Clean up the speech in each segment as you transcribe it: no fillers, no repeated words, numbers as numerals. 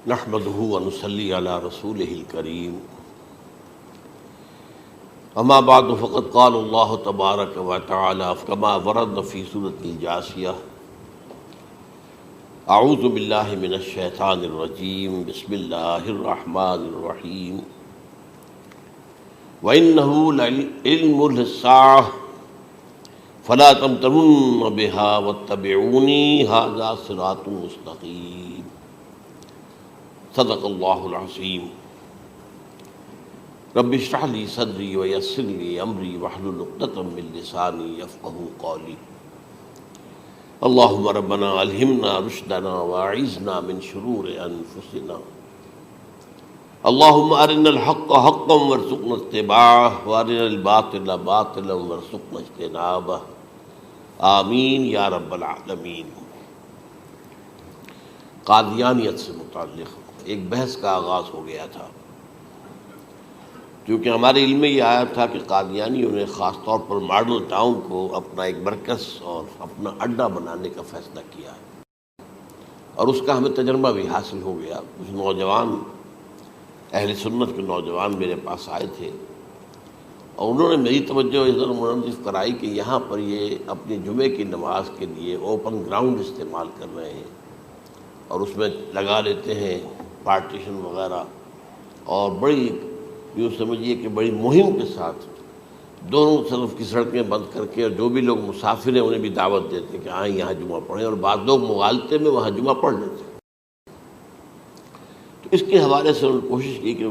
نحمده ونصلي على رسوله الكريم اما بعد فقد قال الله تبارك وتعالى كما ورد في سورة الجاثية اعوذ بالله من الشيطان الرجيم بسم الله الرحمن الرحيم وإنه لعلم للساعة فلا تمترن بها واتبعوني هذا صراط مستقيم صدق اللہ العظیم رب اشرح لی صدری ویسر لی امری واحلل عقدۃ من لسانی یفقہوا قولی اللہم ربنا الہمنا رشدنا واعذنا من شرور انفسنا اللہم ارنا الحق حقا وارزقنا اتباعہ وارنا الباطل باطلا وارزقنا اجتنابہ آمین یا رب العالمین۔ قادیانیت سے متعلق ایک بحث کا آغاز ہو گیا تھا، کیونکہ ہمارے علم میں یہ آیا تھا کہ قادیانیوں نے خاص طور پر ماڈل ٹاؤن کو اپنا ایک مرکز اور اپنا اڈا بنانے کا فیصلہ کیا ہے، اور اس کا ہمیں تجربہ بھی حاصل ہو گیا۔ کچھ نوجوان اہل سنت کے نوجوان میرے پاس آئے تھے اور انہوں نے میری توجہ اس طرح منتخب کرائی کہ یہاں پر یہ اپنی جمعے کی نماز کے لیے اوپن گراؤنڈ استعمال کر رہے ہیں اور اس میں لگا لیتے ہیں پارٹیشن وغیرہ، اور بڑی یوں سمجھیے کہ بڑی مہم کے ساتھ دونوں طرف کی سڑکیں بند کر کے، اور جو بھی لوگ مسافر ہیں انہیں بھی دعوت دیتے ہیں کہ آئیں یہاں جمعہ پڑھیں، اور بعض لوگ مغالطے میں وہاں جمعہ پڑھ لیتے ہیں۔ تو اس کے حوالے سے انہوں نے کوشش کی کہ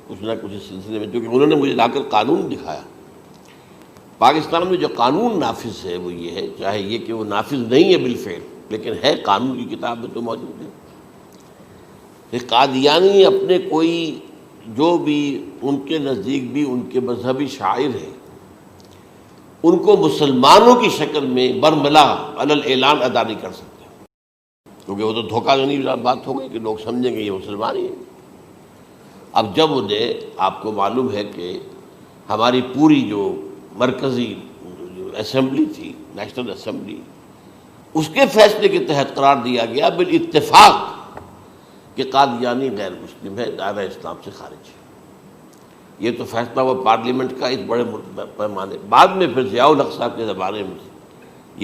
کچھ نہ کچھ اس سلسلے میں، کیونکہ انہوں نے مجھے لا کر قانون دکھایا۔ پاکستان میں جو قانون نافذ ہے وہ یہ ہے، چاہے یہ کہ وہ نافذ نہیں ہے بالفعل، لیکن ہے قانون کی کتاب میں تو موجود ہے، کہ قادیانی اپنے کوئی جو بھی ان کے نزدیک بھی ان کے مذہبی شاعر ہیں ان کو مسلمانوں کی شکل میں برملا علی الاعلان ادا نہیں کر سکتے، کیونکہ وہ تو دھوکہ دینی بات ہو گئی کہ لوگ سمجھیں گے یہ مسلمان ہی ہیں۔ اب جب انہیں، آپ کو معلوم ہے کہ ہماری پوری جو مرکزی اسمبلی تھی، نیشنل اسمبلی، اس کے فیصلے کے تحت قرار دیا گیا بالاتفاق کہ قادیانی غیر مسلم ہے، دائرہ اسلام سے خارج ہے۔ یہ تو فیصلہ ہوا پارلیمنٹ کا اس بڑے پیمانے، بعد میں پھر ضیاء الحق صاحب کے زمانے میں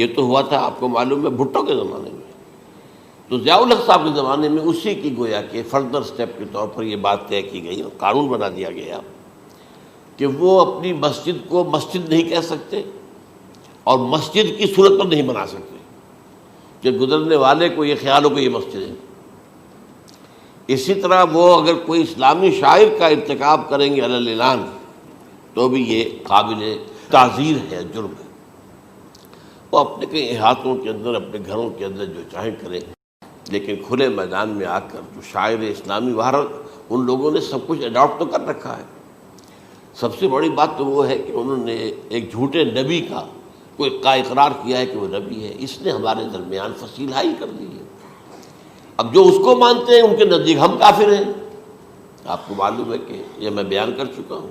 یہ تو ہوا تھا، آپ کو معلوم ہے، بھٹو کے زمانے میں۔ تو ضیاء الحق صاحب کے زمانے میں اسی کی گویا کہ فردر سٹیپ کے طور پر یہ بات طے کی گئی اور قانون بنا دیا گیا کہ وہ اپنی مسجد کو مسجد نہیں کہہ سکتے اور مسجد کی صورت پر نہیں بنا سکتے کہ گزرنے والے کو یہ خیال ہو کہ یہ مسجد ہے۔ اسی طرح وہ اگر کوئی اسلامی شاعر کا ارتکاب کریں گے علی الاعلان تو بھی یہ قابل تعزیر ہے، جرم ہے۔ وہ اپنے کئی احاطوں کے اندر، اپنے گھروں کے اندر جو چاہیں کریں، لیکن کھلے میدان میں آ کر جو شاعر اسلامی وہاں ان لوگوں نے سب کچھ اڈاپٹ تو کر رکھا ہے۔ سب سے بڑی بات تو وہ ہے کہ انہوں نے ایک جھوٹے نبی کا اقرار کیا ہے کہ وہ نبی ہے، اس نے ہمارے درمیان فصیل حائی کر دی ہے۔ اب جو اس کو مانتے ہیں ان کے نزدیک ہم کافر ہیں۔ آپ کو معلوم ہے کہ یہ میں بیان کر چکا ہوں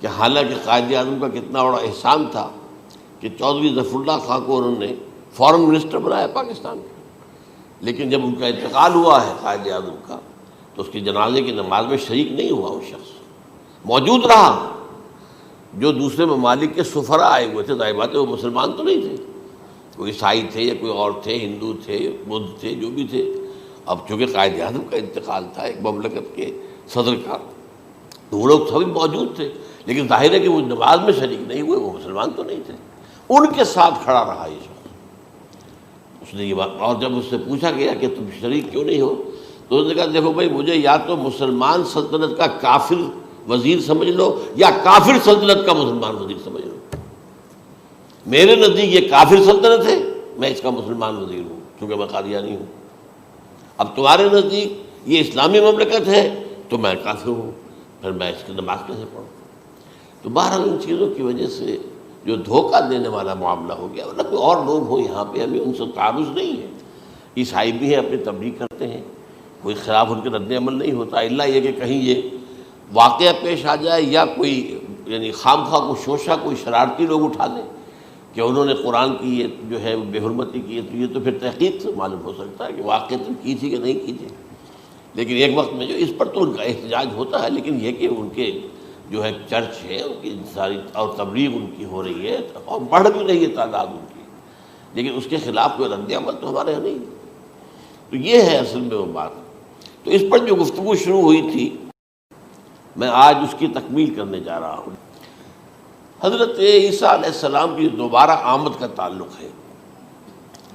کہ حالانکہ قائد اعظم کا کتنا بڑا احسان تھا کہ چودھری ظفر اللہ خان کو انہوں نے فارن منسٹر بنایا پاکستان کا، لیکن جب ان کا انتقال ہوا ہے قائد اعظم کا تو اس کی جنازے کی نماز میں شریک نہیں ہوا، وہ شخص موجود رہا۔ جو دوسرے ممالک کے سفراء آئے ہوئے تھے، ظاہر بات ہے وہ مسلمان تو نہیں تھے، کوئی عیسائی تھے یا کوئی اور تھے، ہندو تھے، بدھ تھے، جو بھی تھے۔ اب چونکہ قائد اعظم کا انتقال تھا ایک مملکت کے صدر کا، تو وہ لوگ سبھی موجود تھے، لیکن ظاہر ہے کہ وہ نماز میں شریک نہیں ہوئے، وہ مسلمان تو نہیں تھے۔ ان کے ساتھ کھڑا رہا یہ شخص۔ اس نے یہ بات، اور جب اس سے پوچھا گیا کہ تم شریک کیوں نہیں ہو تو اس نے کہا دیکھو بھائی، مجھے یا تو مسلمان سلطنت کا کافر وزیر سمجھ لو یا کافر سلطنت کا مسلمان وزیر سمجھ لو۔ میرے نزدیک یہ کافر سلطنت ہے، میں اس کا مسلمان وزیر ہوں کیونکہ میں قادیانی ہوں۔ اب تمہارے نزدیک یہ اسلامی مملکت ہے تو میں کافر ہوں، پھر میں اس کی نماز کیسے پڑھوں؟ تو بہرحال ان چیزوں کی وجہ سے جو دھوکہ دینے والا معاملہ ہو گیا، ورنہ کوئی اور لوگ ہوں یہاں پہ، ہمیں ان سے تعارض نہیں ہے۔ عیسائی بھی ہیں، اپنی تبلیغ کرتے ہیں، کوئی خلاف ان کے رد عمل نہیں ہوتا، الا یہ کہ کہیں یہ واقعہ پیش آ جائے یا کوئی یعنی خام خواہ کو شوشہ کوئی شرارتی لوگ اٹھا دیں کہ انہوں نے قرآن کی یہ جو ہے بے حرمتی کی ہے، تو یہ تو پھر تحقیق سے معلوم ہو سکتا ہے کہ واقعہ کی تھی کہ نہیں کی تھی۔ لیکن ایک وقت میں جو اس پر تو ان کا احتجاج ہوتا ہے، لیکن یہ کہ ان کے جو ہے چرچ ہے ان کی ساری اور تبلیغ ان کی ہو رہی ہے اور بڑھ بھی رہی ہے تعداد ان کی، لیکن اس کے خلاف کوئی رد عمل تو ہمارے یہاں نہیں۔ تو یہ ہے اصل میں وہ بات۔ تو اس پر جو گفتگو شروع ہوئی تھی میں آج اس کی تکمیل کرنے جا رہا ہوں۔ حضرت عیسیٰ علیہ السلام کی دوبارہ آمد کا تعلق ہے،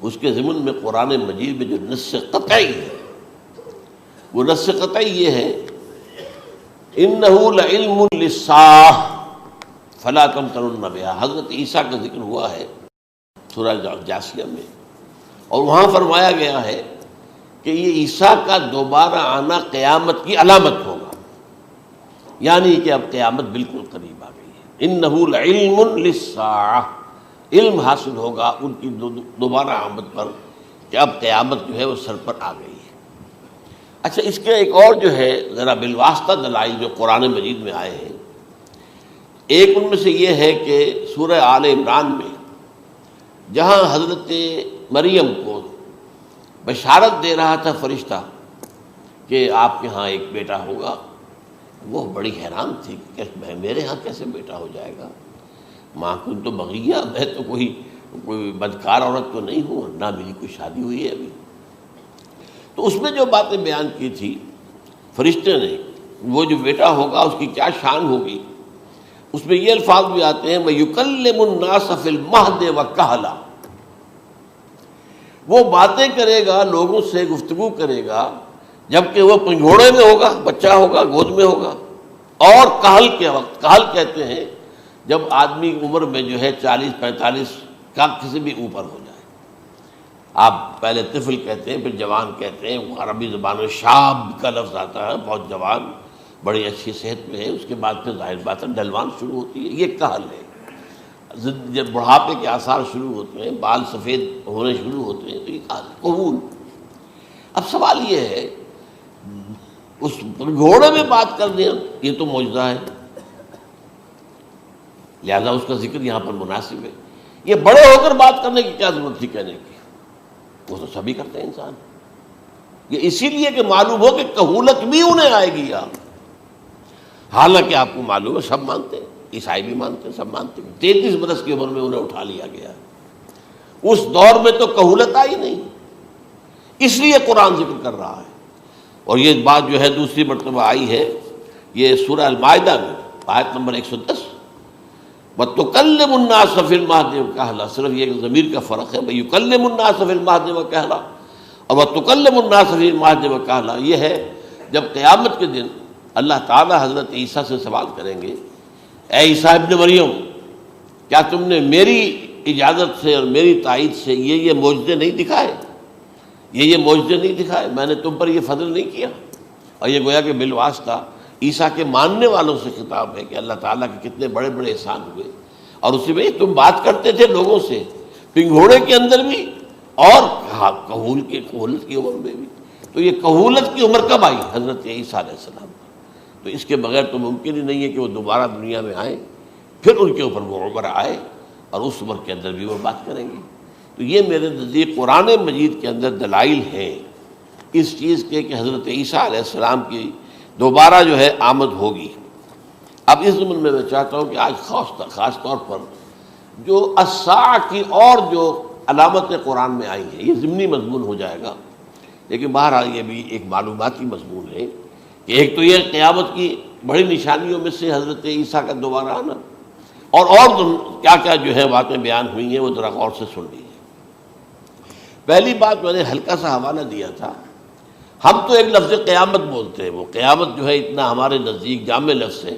اس کے ضمن میں قرآن مجید میں جو نص قطعی ہے وہ نص قطعی یہ ہے اِنَّهُ لَعِلْمٌ لِلسَّاعَةِ فَلَا تَمْتَرُنَّ بِهَا۔ حضرت عیسیٰ کا ذکر ہوا ہے سورہ جاسیہ میں، اور وہاں فرمایا گیا ہے کہ یہ عیسیٰ کا دوبارہ آنا قیامت کی علامت ہوگا، یعنی کہ اب قیامت بالکل قریب آ گئی ہے۔ اِنَّهُ لَعِلْمٌ لِلسَّاعَةِ، علم حاصل ہوگا ان کی دوبارہ آمد پر کہ اب قیامت جو ہے وہ سر پر آ گئی ہے۔ اچھا، اس کے ایک اور جو ہے ذرا بالواسطہ دلائل جو قرآن مجید میں آئے ہیں، ایک ان میں سے یہ ہے کہ سورہ آل عمران میں جہاں حضرت مریم کو بشارت دے رہا تھا فرشتہ کہ آپ کے ہاں ایک بیٹا ہوگا، وہ بڑی حیران تھی کہ میرے ہاں کیسے بیٹا ہو جائے گا، ماں کن تو بغیہ، میں تو کوئی بدکار عورت تو نہیں ہوں، نہ میری کوئی شادی ہوئی ہے ابھی۔ تو اس میں جو باتیں بیان کی تھی فرشتے نے، وہ جو بیٹا ہوگا اس کی کیا شان ہوگی، اس میں یہ الفاظ بھی آتے ہیں وَيُكَلِّمُ النَّاسَ فِي الْمَهْدِ وَكَهْلًا، وہ باتیں کرے گا، لوگوں سے گفتگو کرے گا جبکہ وہ پنگھوڑے میں ہوگا، بچہ ہوگا، گود میں ہوگا، اور کہل کے وقت، کہل کہتے ہیں جب آدمی عمر میں جو ہے 40-45 کا کسی بھی اوپر ہو جائے، آپ پہلے طفل کہتے ہیں پھر جوان کہتے ہیں، عربی زبان میں شاب کا لفظ آتا ہے، بہت جوان، بڑی اچھی صحت میں ہے، اس کے بعد پھر ظاہر بات ہے ڈھلوان شروع ہوتی ہے، یہ کہل ہے۔ جب بڑھاپے کے آثار شروع ہوتے ہیں، بال سفید ہونے شروع ہوتے ہیں، تو یہ کہل ہے، قبول۔ اب سوال یہ ہے اس گھوڑے میں بات کر دیں، یہ تو معجزہ ہے، لہذا اس کا ذکر یہاں پر مناسب ہے۔ یہ بڑے ہو کر بات کرنے کی کیا ضرورت تھی کہنے کی، وہ تو سبھی کرتے ہیں انسان، یہ اسی لیے کہ معلوم ہو کہ کہولت بھی انہیں آئے گی یار، حالانکہ آپ کو معلوم ہے سب مانتے ہیں، عیسائی بھی مانتے ہیں، سب مانتے ہیں، 33 برس کی عمر میں انہیں اٹھا لیا گیا، اس دور میں تو کہولت آئی نہیں، اس لیے قرآن ذکر کر رہا ہے۔ اور یہ بات جو ہے دوسری مرتبہ آئی ہے یہ سورہ المائدہ میں آیت نمبر 110 وَتُكَلِّمُ النَّاسَ فِي الْمَهْدِ وَكَهْلًا، صرف یہ ضمیر کا فرق ہے، وَيُكَلِّمُ النَّاسَ فِي الْمَهْدِ وَكَهْلًا، اور وَتُكَلِّمُ النَّاسَ فِي الْمَهْدِ وَكَهْلًا یہ ہے جب قیامت کے دن اللہ تعالیٰ حضرت عیسیٰ سے سوال کریں گے، اے عیسیٰ ابن مریم، کیا تم نے میری اجازت سے اور میری تائید سے یہ معجزے نہیں دکھائے، یہ معجزے نہیں دکھائے، میں نے تم پر یہ فضل نہیں کیا؟ اور یہ گویا کہ بالواسطہ عیسیٰ کے ماننے والوں سے خطاب ہے کہ اللہ تعالیٰ کے کتنے بڑے بڑے احسان ہوئے، اور اسی میں تم بات کرتے تھے لوگوں سے پنگھوڑے کے اندر بھی اور کہولت کی عمر میں بھی، تو یہ کہولت کی عمر کب آئی؟ حضرت عیسیٰ علیہ السلام، تو اس کے بغیر تو ممکن ہی نہیں ہے کہ وہ دوبارہ دنیا میں آئیں، پھر ان کے اوپر وہ عمر آئے اور اس عمر کے اندر بھی وہ بات کریں گے۔ تو یہ میرے نزدیک قرآن مجید کے اندر دلائل ہیں اس چیز کے کہ حضرت عیسیٰ علیہ السلام کی دوبارہ جو ہے آمد ہوگی۔ اب اس ضمن میں چاہتا ہوں کہ آج خاص طور پر جو الساعہ کی اور جو علامتیں قرآن میں آئی ہیں، یہ ضمنی مضمون ہو جائے گا، لیکن بہرحال یہ بھی ایک معلوماتی مضمون ہے کہ ایک تو یہ قیامت کی بڑی نشانیوں میں سے حضرت عیسیٰ کا دوبارہ آنا، اور کیا کیا جو ہے باتیں بیان ہوئی ہیں وہ ذرا غور سے سن لیجیے۔ پہلی بات میں نے ہلکا سا حوالہ دیا تھا، ہم تو ایک لفظ قیامت بولتے ہیں، وہ قیامت جو ہے اتنا ہمارے نزدیک جامع لفظ ہے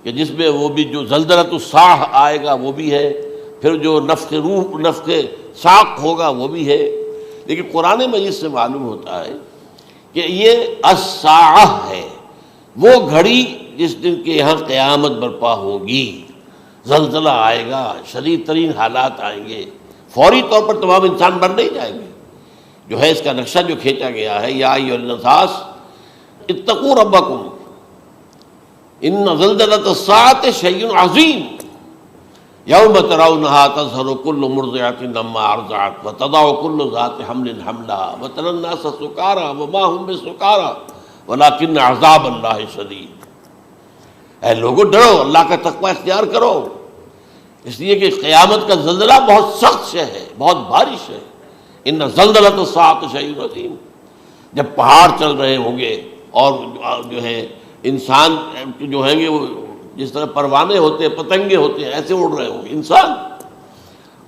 کہ جس میں وہ بھی جو زلزلۃ الساعہ آئے گا وہ بھی ہے، پھر جو نفخ روح نفخ ساق ہوگا وہ بھی ہے، لیکن قرآن مجید سے معلوم ہوتا ہے کہ یہ الساعہ ہے، وہ گھڑی جس دن کے یہاں قیامت برپا ہوگی، زلزلہ آئے گا، شدید ترین حالات آئیں گے، فوری طور پر تمام انسان مر نہیں جائیں گے۔ جو ہے اس کا نقشہ جو کھینچا گیا ہے، یا ایھا الناس اتقوا ربکم ان زلزلۃ الساعۃ شیء عظیم یوم ترونها تذہل کل مرضعۃ عما ارضعت وتضع کل ذات حمل حملها وتری الناس سکارى وما هم بسکارى ولکن عذاب اللہ شدید، اے لوگوں ڈرو، اللہ کا تقوی اختیار کرو، اس لیے کہ قیامت کا زلزلہ بہت سخت شے ہے، بہت بھاری شے ہے۔ ان زلزلۃ الساعۃ شیء عظیم، جب پہاڑ چل رہے ہوں گے اور جو ہے انسان جو ہیں گے وہ جس طرح پروانے ہوتے ہیں، پتنگے ہوتے ہیں، ایسے اڑ رہے ہوں گے انسان،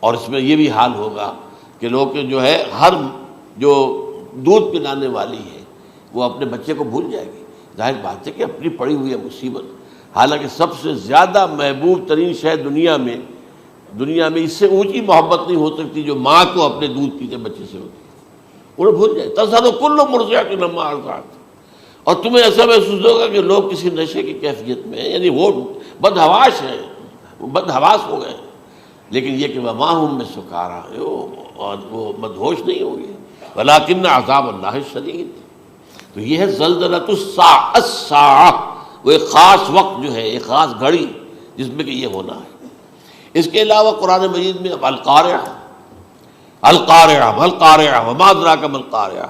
اور اس میں یہ بھی حال ہوگا کہ لوگ جو ہے ہر جو دودھ پلانے والی ہے وہ اپنے بچے کو بھول جائے گی۔ ظاہر بات ہے کہ اپنی پڑی ہوئی ہے مصیبت، حالانکہ سب سے زیادہ محبوب ترین شے دنیا میں اس سے اونچی محبت نہیں ہو سکتی جو ماں کو اپنے دودھ پیتے بچے سے ہوتی ہے، انہیں بھول جائے۔ تذہب کل مرضعۃ عما ارضعت، اور تمہیں ایسا محسوس ہوگا کہ لوگ کسی نشے کی کیفیت میں ہیں، یعنی وہ بدحواش ہیں، بدحواس ہو گئے، لیکن یہ کہ وما ہم بسکارى، اور وہ مدہوش نہیں ہوں گے، ولکن عذاب اللہ شدید۔ تو یہ ہے زلزلۃ الساعہ، وہ ایک خاص وقت جو ہے، ایک خاص گھڑی جس میں کہ یہ ہونا ہے۔ اس کے علاوہ قرآن مجید میں القارعہ، القارعہ والقارعہ وما ادراک ما القارعہ،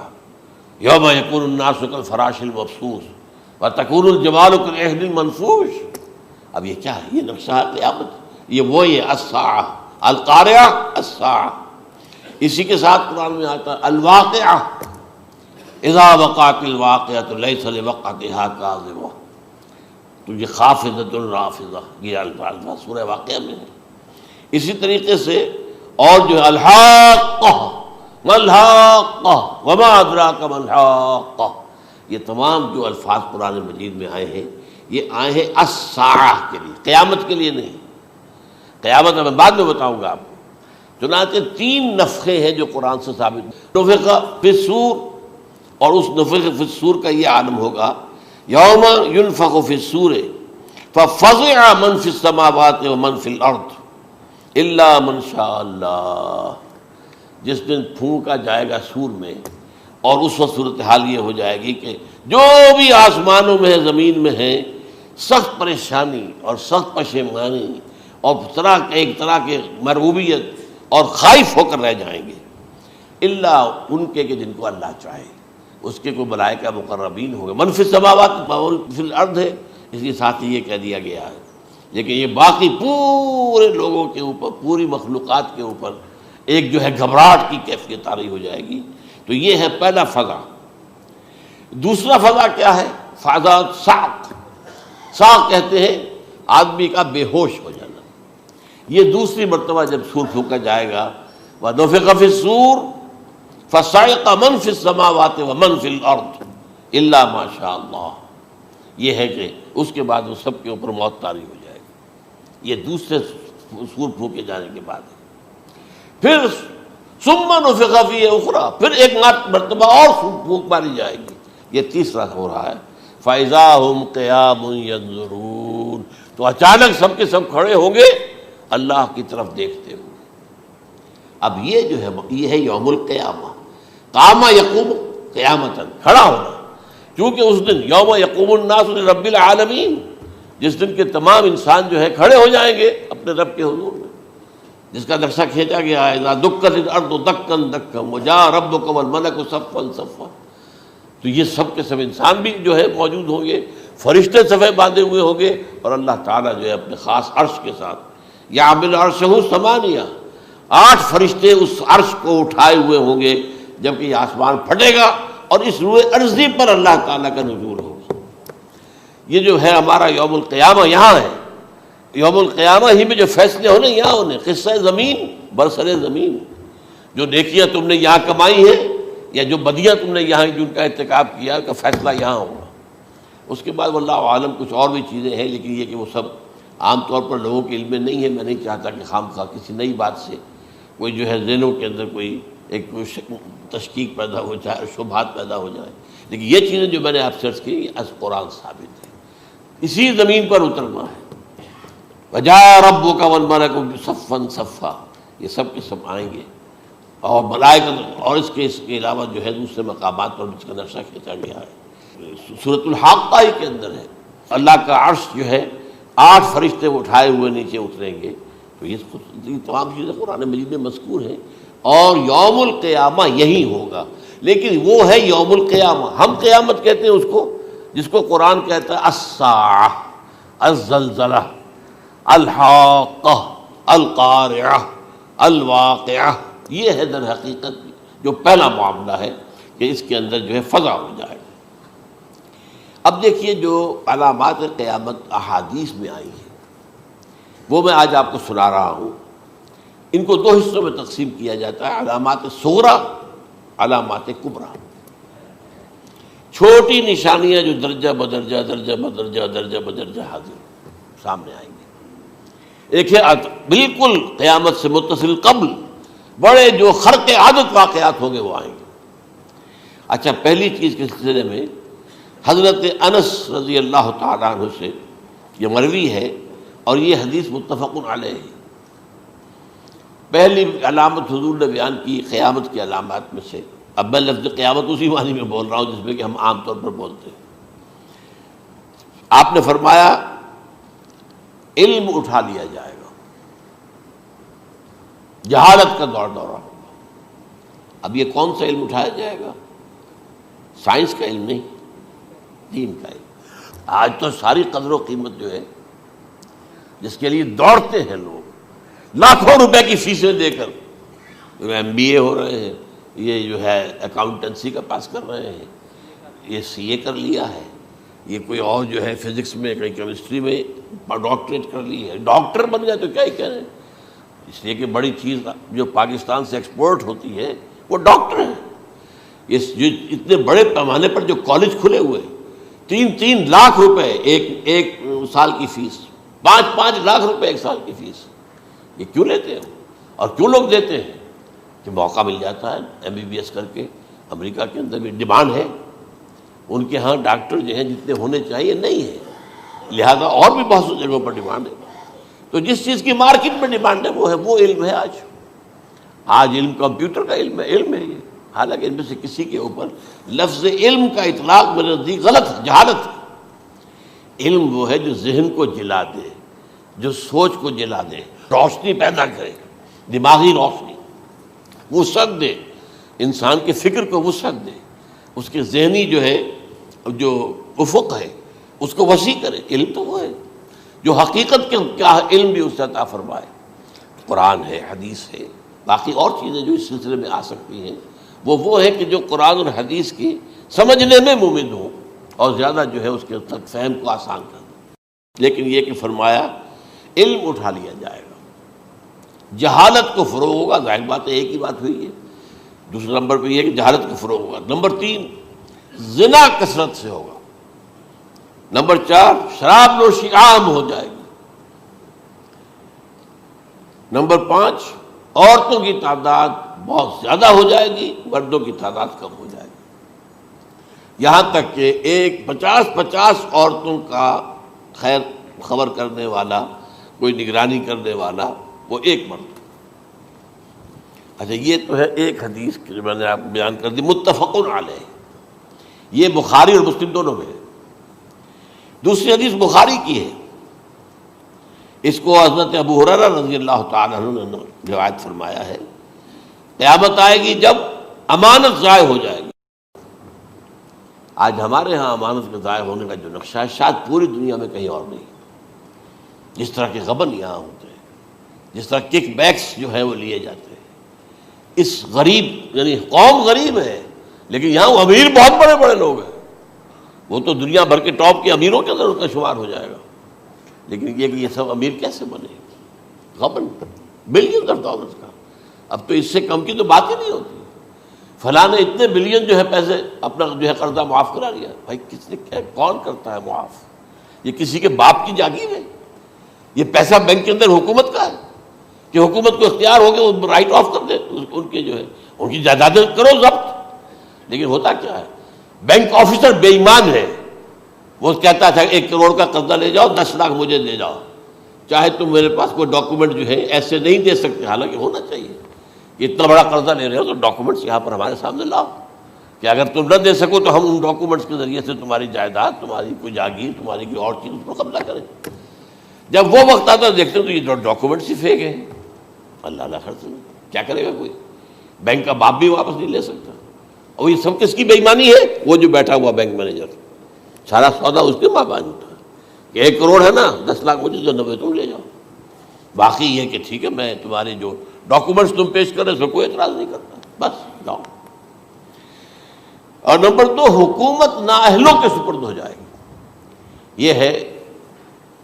یوم یکون الناس کالفراش المبثوث وتکون الجبال کالعہن المنفوش۔ اب یہ کیا ہے؟ یہ نقشہ قیامت، یہ الساعہ، القارعہ الساعہ۔ اسی کے ساتھ قرآن میں آتا ہے الواقعہ، اذا وقعت الواقعۃ لیس لوقعتها کاذبہ، تو یہ خافضۃ رافضہ، یہ الفاظ سورہ واقعہ میں ہے۔ اسی طریقے سے اور جو ہے الحاقہ، ما الحاقہ وما ادراک ما الحاقہ، یہ تمام جو الفاظ قرآن مجید میں آئے ہیں یہ آئے ہیں الساعہ کے لیے، قیامت کے لیے نہیں۔ قیامت میں بعد میں بتاؤں گا آپ کو۔ چنانچہ 3 نفخے ہیں جو قرآن سے ثابت، نفخ فی الصور، اور اس نفخ فی الصور کا یہ عالم ہوگا یوم ینفخ فی الصور ففزع من فی السماوات ومن فی الارض الا من شاء اللہ، جس دن پھونکا جائے گا سور میں، اور اس وقت صورتحال یہ ہو جائے گی کہ جو بھی آسمانوں میں ہے، زمین میں ہے، سخت پریشانی اور سخت پشیمانی اور ایک طرح کے مرعوبیت اور خائف ہو کر رہ جائیں گے، الا ان کے کہ جن کو اللہ چاہے، اس کے کوئی ملائکہ مقربین ہوں گے۔ من فی السماوات فی الارض ہے، اس کے ساتھ ہی یہ کہہ دیا گیا ہے، لیکن یہ باقی پورے لوگوں کے اوپر، پوری مخلوقات کے اوپر ایک جو ہے گھبراہٹ کی کیفیت طاری ہو جائے گی۔ تو یہ ہے پہلا فضا۔ دوسرا فضا کیا ہے؟ فضا صعق، صعق کہتے ہیں آدمی کا بے ہوش ہو جانا۔ یہ دوسری مرتبہ جب سور پھونکا جائے گا، وَنُفِخَ فِي الصُّورِ فَصَعِقَ مَن فِي السَّمَاوَاتِ وَمَن فِي الْأَرْضِ إِلَّا مَا شَاءَ اللَّهُ، یہ ہے کہ اس کے بعد وہ سب کے اوپر موت طاری ہو جائے گی۔ یہ دوسرے سور پھونکے جانے کے بعد ہے۔ پھر ثُمَّ نُفِخَ فِيهِ أُخْرَى، پھر ایک مرتبہ اور پھونک ماری جائے گی، یہ تیسرا ہو رہا ہے۔ فَإِذَا هُمْ قِيَامٌ يَنظُرُونَ، تو اچانک سب کے سب کھڑے ہوں گے اللہ کی طرف دیکھتے ہوئے۔ اب یہ جو ہے یہ ہے یوم القیامہ، قام یقوم قیامتاً، کھڑا ہونا، کیونکہ اس دن یوم یقوم الناس لرب العالمین، جس دن کے تمام انسان جو ہے کھڑے ہو جائیں گے اپنے رب کے حضور میں، جس کا نقشہ کھینچا گیا ہے اذا دکت الارض دکا دکا وجاء ربک والملک صفا صفا۔ تو یہ سب کے سب انسان بھی جو ہے موجود ہوں گے، فرشتے صفے باندھے ہوئے ہوں گے، اور اللہ تعالیٰ جو ہے اپنے خاص عرش کے ساتھ، یحمل عرشہ ثمانیہ، 8 فرشتے اس عرش کو اٹھائے ہوئے ہوں گے، جبکہ یہ آسمان پھٹے گا اور اس روئے ارضی پر اللہ تعالیٰ کا نزول ہوگا۔ یہ جو ہے ہمارا یوم القیامہ یہاں ہے، یوم القیامہ ہی میں جو فیصلے ہونے یہاں ہونے، قصہ زمین برسر زمین، جو نیکیاں تم نے یہاں کمائی ہیں یا جو بدیاں تم نے یہاں جن کا ارتکاب کیا کا فیصلہ یہاں ہوگا۔ اس کے بعد واللہ عالم کچھ اور بھی چیزیں ہیں، لیکن یہ کہ وہ سب عام طور پر لوگوں کے علم میں نہیں ہے۔ میں نہیں چاہتا کہ خام خواہ کسی نئی بات سے کوئی جو ہے ذہنوں کے اندر کوئی ایک تشکیک پیدا ہو جائے اور شبہات پیدا ہو جائے، لیکن یہ چیزیں جو میں نے آپ سرچ کی از قرآن ثابت ہے، اسی زمین پر اترنا ہے۔ وجاء ربک والملک صفا صفا، یہ سب کے سب آئیں گے، اور ملائکہ، اور اس کے علاوہ جو ہے دوسرے مقامات پر جس کا نقشہ کھینچا گیا ہے سورۃ الحاقہ ہی کے اندر ہے۔ اللہ کا عرش جو ہے 8 فرشتے اٹھائے ہوئے نیچے اتریں گے۔ تو یہ تمام چیزیں قرآن مجید میں مذکور ہیں، اور یوم القیامہ یہی ہوگا، لیکن وہ ہے یوم القیامہ، ہم قیامت کہتے ہیں اس کو، جس کو قرآن کہتا ہے الساعہ، الزلزلہ، الحاقہ، القارعہ، الواقعہ، یہ ہے در حقیقت جو پہلا معاملہ ہے کہ اس کے اندر جو ہے فضا ہو جائے۔ اب دیکھیے جو علامات قیامت احادیث میں آئی ہیں وہ میں آج آپ کو سنا رہا ہوں۔ ان کو دو حصوں میں تقسیم کیا جاتا ہے، علامات صغریٰ، علامات کبریٰ۔ چھوٹی نشانیاں جو درجہ بدرجہ درجہ بدرجہ درجہ بدرجہ حاضر سامنے آئیں گے۔ ایک ہے بالکل قیامت سے متصل قبل بڑے جو خرق عادت واقعات ہوں گے وہ آئیں گے۔ اچھا، پہلی چیز کے سلسلے میں حضرت انس رضی اللہ تعالیٰ عنہ سے یہ مروی ہے اور یہ حدیث متفق علیہ ہے۔ پہلی علامت حضور نے بیان کی قیامت کی علامات میں سے، اب میں لفظ قیامت اسی معنی میں بول رہا ہوں جس میں کہ ہم عام طور پر بولتے ہیں۔ آپ نے فرمایا علم اٹھا لیا جائے گا، جہالت کا دورہ ہوگا۔ اب یہ کون سا علم اٹھایا جائے گا؟ سائنس کا علم نہیں، دین کا علم۔ آج تو ساری قدر و قیمت جو ہے جس کے لیے دوڑتے ہیں لوگ، لاکھوں روپے کی فیسیں دے کر MBA ہو رہے ہیں، یہ جو ہے اکاؤنٹنسی کا پاس کر رہے ہیں، یہ CA کر لیا ہے، یہ کوئی اور جو ہے فزکس میں کہیں کیمسٹری میں ڈاکٹریٹ کر لی ہے، ڈاکٹر بن گئے تو کیا ہی کہیں۔ اس لیے کہ بڑی چیز جو پاکستان سے ایکسپورٹ ہوتی ہے وہ ڈاکٹر ہیں۔ جو اتنے بڑے پیمانے پر جو کالج کھلے ہوئے، 3 لاکھ روپے ایک سال کی فیس، 5 لاکھ روپے ایک سال کی فیس، یہ کیوں لیتے ہیں اور کیوں لوگ دیتے ہیں؟ کہ موقع مل جاتا ہے MBBS کر کے۔ امریکہ کے اندر بھی ڈیمانڈ ہے، ان کے ہاں ڈاکٹر جو ہیں جتنے ہونے چاہیے نہیں ہے، لہذا اور بھی بہت سی جگہوں پر ڈیمانڈ ہے۔ تو جس چیز کی مارکیٹ میں ڈیمانڈ ہے وہ علم ہے۔ آج علم کمپیوٹر کا علم ہے یہ، حالانکہ ان میں سے کسی کے اوپر لفظ علم کا اطلاق میرے نزدیک غلط ہے، جہالت ہے۔ علم وہ ہے جو ذہن کو جلا دے، جو سوچ کو جلا دے، روشنی پیدا کرے، دماغی روشنی، وسعت دے، انسان کے فکر کو وسعت دے، اس کے ذہنی جو ہے جو افق ہے اس کو وسیع کرے۔ علم تو وہ ہے جو حقیقت کے کیا علم بھی اس سے عطا فرمائے۔ قرآن ہے، حدیث ہے، باقی اور چیزیں جو اس سلسلے میں آ سکتی ہیں وہ ہے کہ جو قرآن اور حدیث کی سمجھنے میں مومن ہوں اور زیادہ جو ہے اس کے تک فہم کو آسان کر دیں۔ لیکن یہ کہ فرمایا علم اٹھا لیا جائے گا، جہالت کو فروغ ہوگا۔ ظاہر بات ہے ایک ہی بات ہوئی ہے۔ دوسرے نمبر پہ یہ کہ جہالت کو فروغ ہوگا۔ نمبر 3 زنا کثرت سے ہوگا۔ نمبر 4 شراب نوشی عام ہو جائے گی۔ نمبر 5 عورتوں کی تعداد بہت زیادہ ہو جائے گی، مردوں کی تعداد کم ہو جائے گی، یہاں تک کہ 50 عورتوں کا خیر خبر کرنے والا، کوئی نگرانی کرنے والا، وہ ایک مرد۔ اچھا، یہ تو ہے ایک حدیث جو میں نے آپ کو بیان کر دی، متفق علیہ، یہ بخاری اور مسلم دونوں میں ہے۔ دوسری حدیث بخاری کی ہے، اس کو حضرت ابو ہریرہ رضی اللہ تعالیٰ عنہ نے روایت فرمایا ہے، قیامت آئے گی جب امانت ضائع ہو جائے گی۔ آج ہمارے ہاں امانت کے ضائع ہونے کا جو نقشہ ہے شاید پوری دنیا میں کہیں اور نہیں۔ جس طرح کے غبن یہاں ہوتے ہیں، جس طرح کک بیکس جو ہے وہ لیے جاتے ہیں، اس غریب یعنی قوم غریب ہے لیکن یہاں وہ امیر بہت بڑے بڑے لوگ ہیں، وہ تو دنیا بھر کے ٹاپ کے امیروں کے اندر اس کا شمار ہو جائے گا۔ لیکن یہ کہ یہ سب امیر کیسے بنے؟ غبن بلین ڈالرز کا، اب تو اس سے کم کی تو بات ہی نہیں ہوتی۔ فلاں نے اتنے بلین جو ہے پیسے اپنا جو ہے قرضہ معاف کرا لیا۔ بھائی کس نے کیا، کون کرتا ہے معاف؟ یہ کسی کے باپ کی جاگیر ہے؟ یہ پیسہ بینک کے اندر حکومت کا ہے کہ حکومت کو اختیار ہو گیا وہ رائٹ آف کر دے ان کے جو ہے ان کی جائیدادیں کرو ضبط۔ لیکن ہوتا کیا ہے، بینک آفیسر بے ایمان ہے، وہ کہتا تھا 1 کروڑ کا قرضہ لے جاؤ، 10 لاکھ مجھے دے جاؤ، چاہے تم میرے پاس کوئی ڈاکومنٹ جو ہے ایسے نہیں دے سکتے، حالانکہ ہونا چاہیے کہ اتنا بڑا قرضہ لے رہے ہو تو ڈاکومنٹس یہاں پر ہمارے سامنے لاؤ کہ اگر تم نہ دے سکو تو ہم ان ڈاکومنٹس کے ذریعے سے تمہاری جائیداد، تمہاری کوئی جاگیر، تمہاری کوئی اور چیز اس کو قبضہ کریں۔ جب وہ وقت آتا ہے دیکھتے تو یہ ڈاکومنٹس ہی فیک ہیں۔ اللہ اللہ خرچ کیا کرے گا کوئی؟ بینک کا باپ بھی واپس نہیں لے سکتا۔ اور یہ سب کس کی بے ایمانی ہے؟ وہ جو بیٹھا ہوا بینک مینیجر، سارا سودا اس کے مابین تھا کہ 1 کروڑ ہے نا، 10 لاکھ مجھے، 90 تم لے جاؤ، باقی یہ کہ ٹھیک ہے میں تمہارے جو ڈاکومنٹس تم پیش کر رہے اس میں کوئی اعتراض نہیں کرتا، بس جاؤ۔ اور نمبر 2، حکومت نااہلوں کے سپرد ہو جائے گی۔ یہ ہے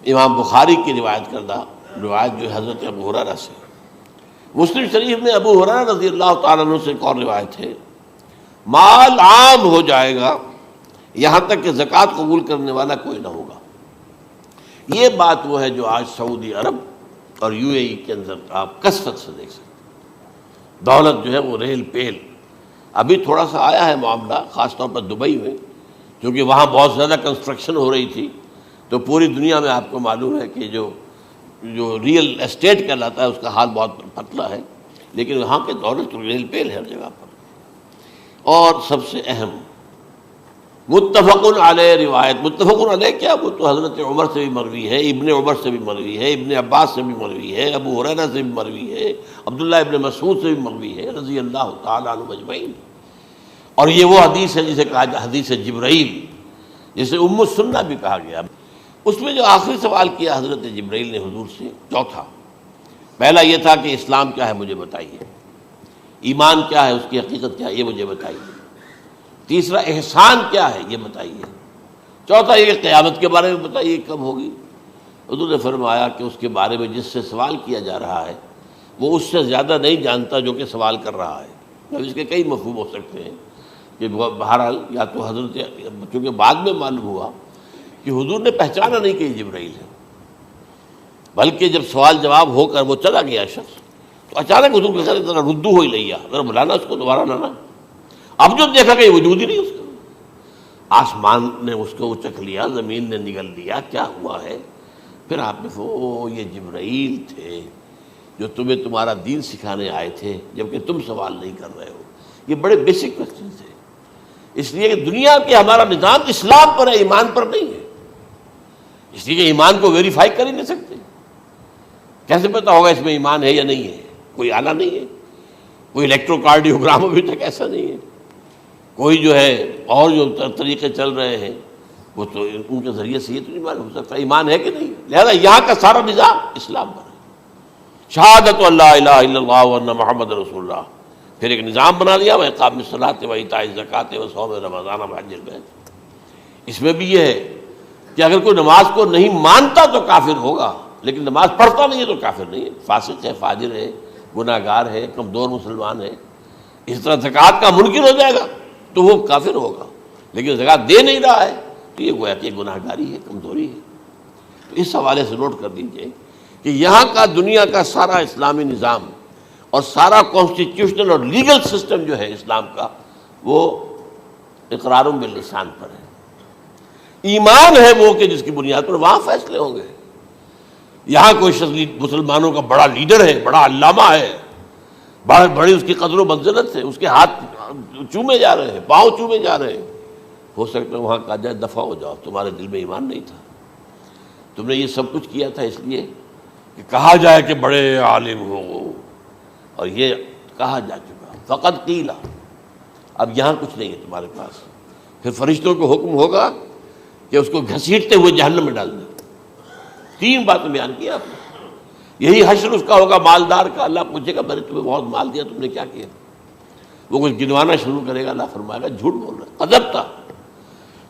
امام بخاری کی روایت کردہ روایت جو حضرت ابو ہریرہ سے۔ مسلم شریف میں ابو ہریرہ رضی اللہ تعالیٰ عنہ سے ایک اور روایت ہے، مال عام ہو جائے گا یہاں تک کہ زکوٰۃ قبول کرنے والا کوئی نہ ہوگا۔ یہ بات وہ ہے جو آج سعودی عرب اور UAE کے اندر آپ کثرت سے دیکھ سکتے ہیں۔ دولت جو ہے وہ ریل پیل، ابھی تھوڑا سا آیا ہے معاملہ خاص طور پر دبئی میں، کیونکہ وہاں بہت زیادہ کنسٹرکشن ہو رہی تھی، تو پوری دنیا میں آپ کو معلوم ہے کہ جو ریئل اسٹیٹ کہلاتا ہے اس کا حال بہت پتلا ہے، لیکن وہاں کے دولت ریل پیل ہے ہر جگہ پر۔ اور سب سے اہم متفق علیہ روایت، متفق علیہ کیا، وہ تو حضرت عمر سے بھی مروی ہے، ابن عمر سے بھی مروی ہے، ابن عباس سے بھی مروی ہے، ابو ہریرہ سے بھی مروی ہے، عبداللہ ابن مسعود سے بھی مروی ہے رضی اللہ تعالیٰ عنہ اجمعین۔ اور یہ وہ حدیث ہے جسے کہا حدیث جبرائیل، جسے ام السنہ بھی کہا گیا۔ اس میں جو آخری سوال کیا حضرت جبرائیل نے حضور سے، چوتھا، پہلا یہ تھا کہ اسلام کیا ہے مجھے بتائیے، ایمان کیا ہے، اس کی حقیقت کیا ہے یہ مجھے بتائیے، تیسرا احسان کیا ہے یہ بتائیے، چوتھا یہ کہ قیامت کے بارے میں بتائیے کب ہوگی۔ حضور نے فرمایا کہ اس کے بارے میں جس سے سوال کیا جا رہا ہے وہ اس سے زیادہ نہیں جانتا جو کہ سوال کر رہا ہے۔ اب اس کے کئی مفہوم ہو سکتے ہیں کہ بہرحال یا تو حضرت، چونکہ بعد میں معلوم ہوا کہ حضور نے پہچانا نہیں کہ یہ جبرائیل ہے، بلکہ جب سوال جواب ہو کر وہ چلا گیا شخص تو اچانک حضور کے ساتھ ذرا ردو ہو ہی لیا، ذرا بلانا اس کو دوبارہ لانا۔ اب جو دیکھا کہ یہ وجود ہی نہیں اس کا، آسمان نے اس کو اچک لیا، زمین نے نگل لیا، کیا ہوا ہے؟ پھر آپ نے یہ جبرائیل تھے جو تمہیں تمہارا دین سکھانے آئے تھے، جبکہ تم سوال نہیں کر رہے ہو۔ یہ بڑے بیسک کوسچن تھے، اس لیے کہ دنیا کے ہمارا نظام اسلام پر ہے، ایمان پر نہیں ہے، اس لیے کہ ایمان کو ویریفائی کر ہی نہیں سکتے۔ کیسے پتا ہوگا اس میں ایمان ہے یا نہیں ہے؟ کوئی آلہ نہیں ہے، کوئی الیکٹروکارڈیوگرام ابھی تک ایسا نہیں ہے، کوئی جو ہے اور جو طریقے چل رہے ہیں وہ تو ان کے ذریعے سے یہ تو نہیں معلوم ہو سکتا ایمان ہے کہ نہیں۔ لہذا یہاں کا سارا نظام اسلام پر ہے، شہادت اللہ الہ الا اللہ وان محمد رسول اللہ، پھر ایک نظام بنا دیا، وہ اقام الصلاۃ و ایتاء الزکوٰۃ و صوم رمضان و حج البیت۔ اس میں بھی یہ ہے کہ اگر کوئی نماز کو نہیں مانتا تو کافر ہوگا، لیکن نماز پڑھتا نہیں ہے تو کافر نہیں ہے، فاسق ہے، فاجر ہے، گناہ گار ہے، کمزور مسلمان ہے۔ اس طرح زکوٰۃ کا منکر ہو جائے گا تو وہ کافر ہوگا، لیکن زکوٰۃ دے نہیں رہا ہے تو یہ گویا کہ گناہ گاری ہے، کمزوری ہے۔ تو اس حوالے سے نوٹ کر لیجئے کہ یہاں کا دنیا کا سارا اسلامی نظام اور سارا کانسٹیٹیوشنل اور لیگل سسٹم جو ہے اسلام کا، وہ اقرار باللسان پر ہے، ایمان ہے وہ کہ جس کی بنیاد پر وہاں فیصلے ہوں گے۔ یہاں کوئی شخص مسلمانوں کا بڑا لیڈر ہے، بڑا علامہ ہے، بڑی اس کی قدر و منزلت ہے، اس کے ہاتھ چومے جا رہے ہیں، پاؤں چومے جا رہے ہیں، ہو سکتا ہے وہاں کہا جائے دفع ہو جاؤ، تمہارے دل میں ایمان نہیں تھا، تم نے یہ سب کچھ کیا تھا اس لیے کہ کہا جائے کہ بڑے عالم ہو، اور یہ کہا جا چکا، فقط قیل، اب یہاں کچھ نہیں ہے تمہارے پاس۔ پھر فرشتوں کو حکم ہوگا کہ اس کو گھسیٹتے ہوئے جہنم میں ڈال دیں۔ 3 باتیں بیان کی آپ نے، یہی حشر اس کا ہوگا مالدار کا، اللہ پوچھے گا میں نے تمہیں بہت مال دیا، تم نے کیا کیا؟ وہ کچھ گنوانا شروع کرے گا، اللہ فرمائے گا جھوٹ بول رہا، کذبت،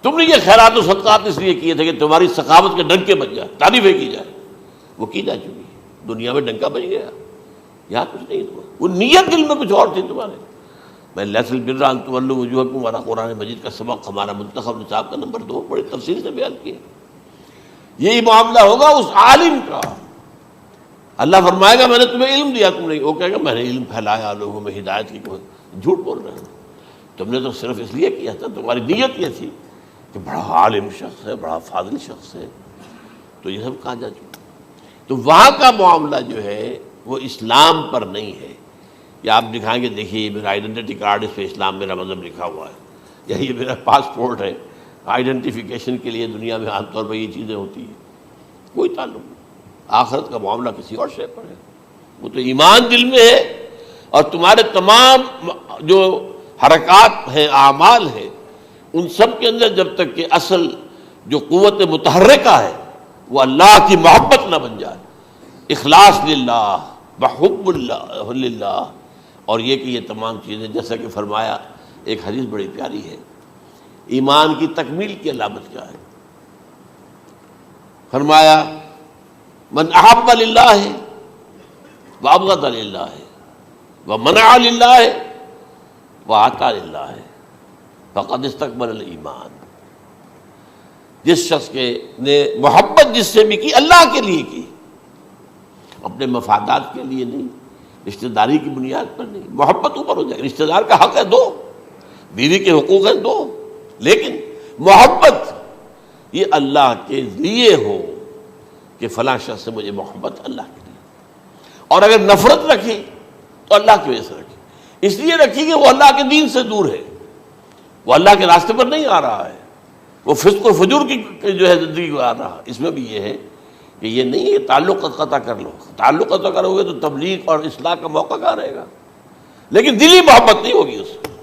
تم نے یہ خیرات و صدقات اس لیے کیے تھے کہ تمہاری سخاوت کے ڈنکے بج جائے، تعریفیں کی جائے، وہ کی جا چکی ہے، دنیا میں ڈنکا بج گیا، یہاں کچھ نہیں تمہارا، وہ نیت دل میں کچھ اور تھی تمہارے۔ میں لیس البر ان تولوا وجوہکم والا قرآن مجید کا سبق ہمارا منتخب نصاب کا نمبر 2 بڑی تفصیل سے بیان کیا۔ یہی معاملہ ہوگا اس عالم کا، اللہ فرمائے گا میں نے تمہیں علم دیا، تم نہیں، وہ کہے گا میں نے علم پھیلایا لوگوں میں ہدایت کی، جھوٹ بول رہے ہو، تم نے تو صرف اس لیے کیا تھا، تمہاری نیت یہ تھی کہ بڑا عالم شخص ہے، بڑا فاضل شخص ہے، تو یہ سب کہا جا چکا۔ تو وہاں کا معاملہ جو ہے وہ اسلام پر نہیں ہے، یا آپ دکھائیں گے دیکھیے یہ میرا آئیڈینٹی کارڈ، اس پہ اسلام میرا مذہب لکھا ہوا ہے، یا یہ میرا پاسپورٹ ہے، آئیڈینٹیفیکیشن کے لیے دنیا میں عام طور پر یہ چیزیں ہوتی ہیں، کوئی تعلق نہیں۔ آخرت کا معاملہ کسی اور شے پر ہے، وہ تو ایمان دل میں ہے، اور تمہارے تمام جو حرکات ہیں، اعمال ہیں، ان سب کے اندر جب تک کہ اصل جو قوت متحرکہ ہے وہ اللہ کی محبت نہ بن جائے. اخلاص للہ وحب اللہ للہ، اور یہ کہ یہ تمام چیزیں جیسا کہ فرمایا، ایک حدیث بڑی پیاری ہے، ایمان کی تکمیل کی علامت کیا ہے؟ فرمایا من احب للہ وابغض للہ ومنع للہ واعطى للہ فقد استکمل الایمان. جس شخص کے نے محبت جس سے بھی کی، اللہ کے لیے کی، اپنے مفادات کے لیے نہیں، رشتہ داری کی بنیاد پر نہیں. محبت اوپر ہو جائے، رشتہ دار کا حق ہے دو، بیوی کے حقوق ہیں دو، لیکن محبت یہ اللہ کے لیے ہو کہ فلاں شخص سے مجھے محبت اللہ کے لیے. اور اگر نفرت رکھی تو اللہ کی وجہ سے رکھی، اس لیے رکھی کہ وہ اللہ کے دین سے دور ہے، وہ اللہ کے راستے پر نہیں آ رہا ہے، وہ فسق و فجور کی جو ہے زندگی کو آ رہا. اس میں بھی یہ ہے کہ یہ نہیں ہے تعلق قطع کر لو، تعلق قطع کرو گے تو تبلیغ اور اصلاح کا موقع کہاں رہے گا، لیکن دلی محبت نہیں ہوگی اس میں.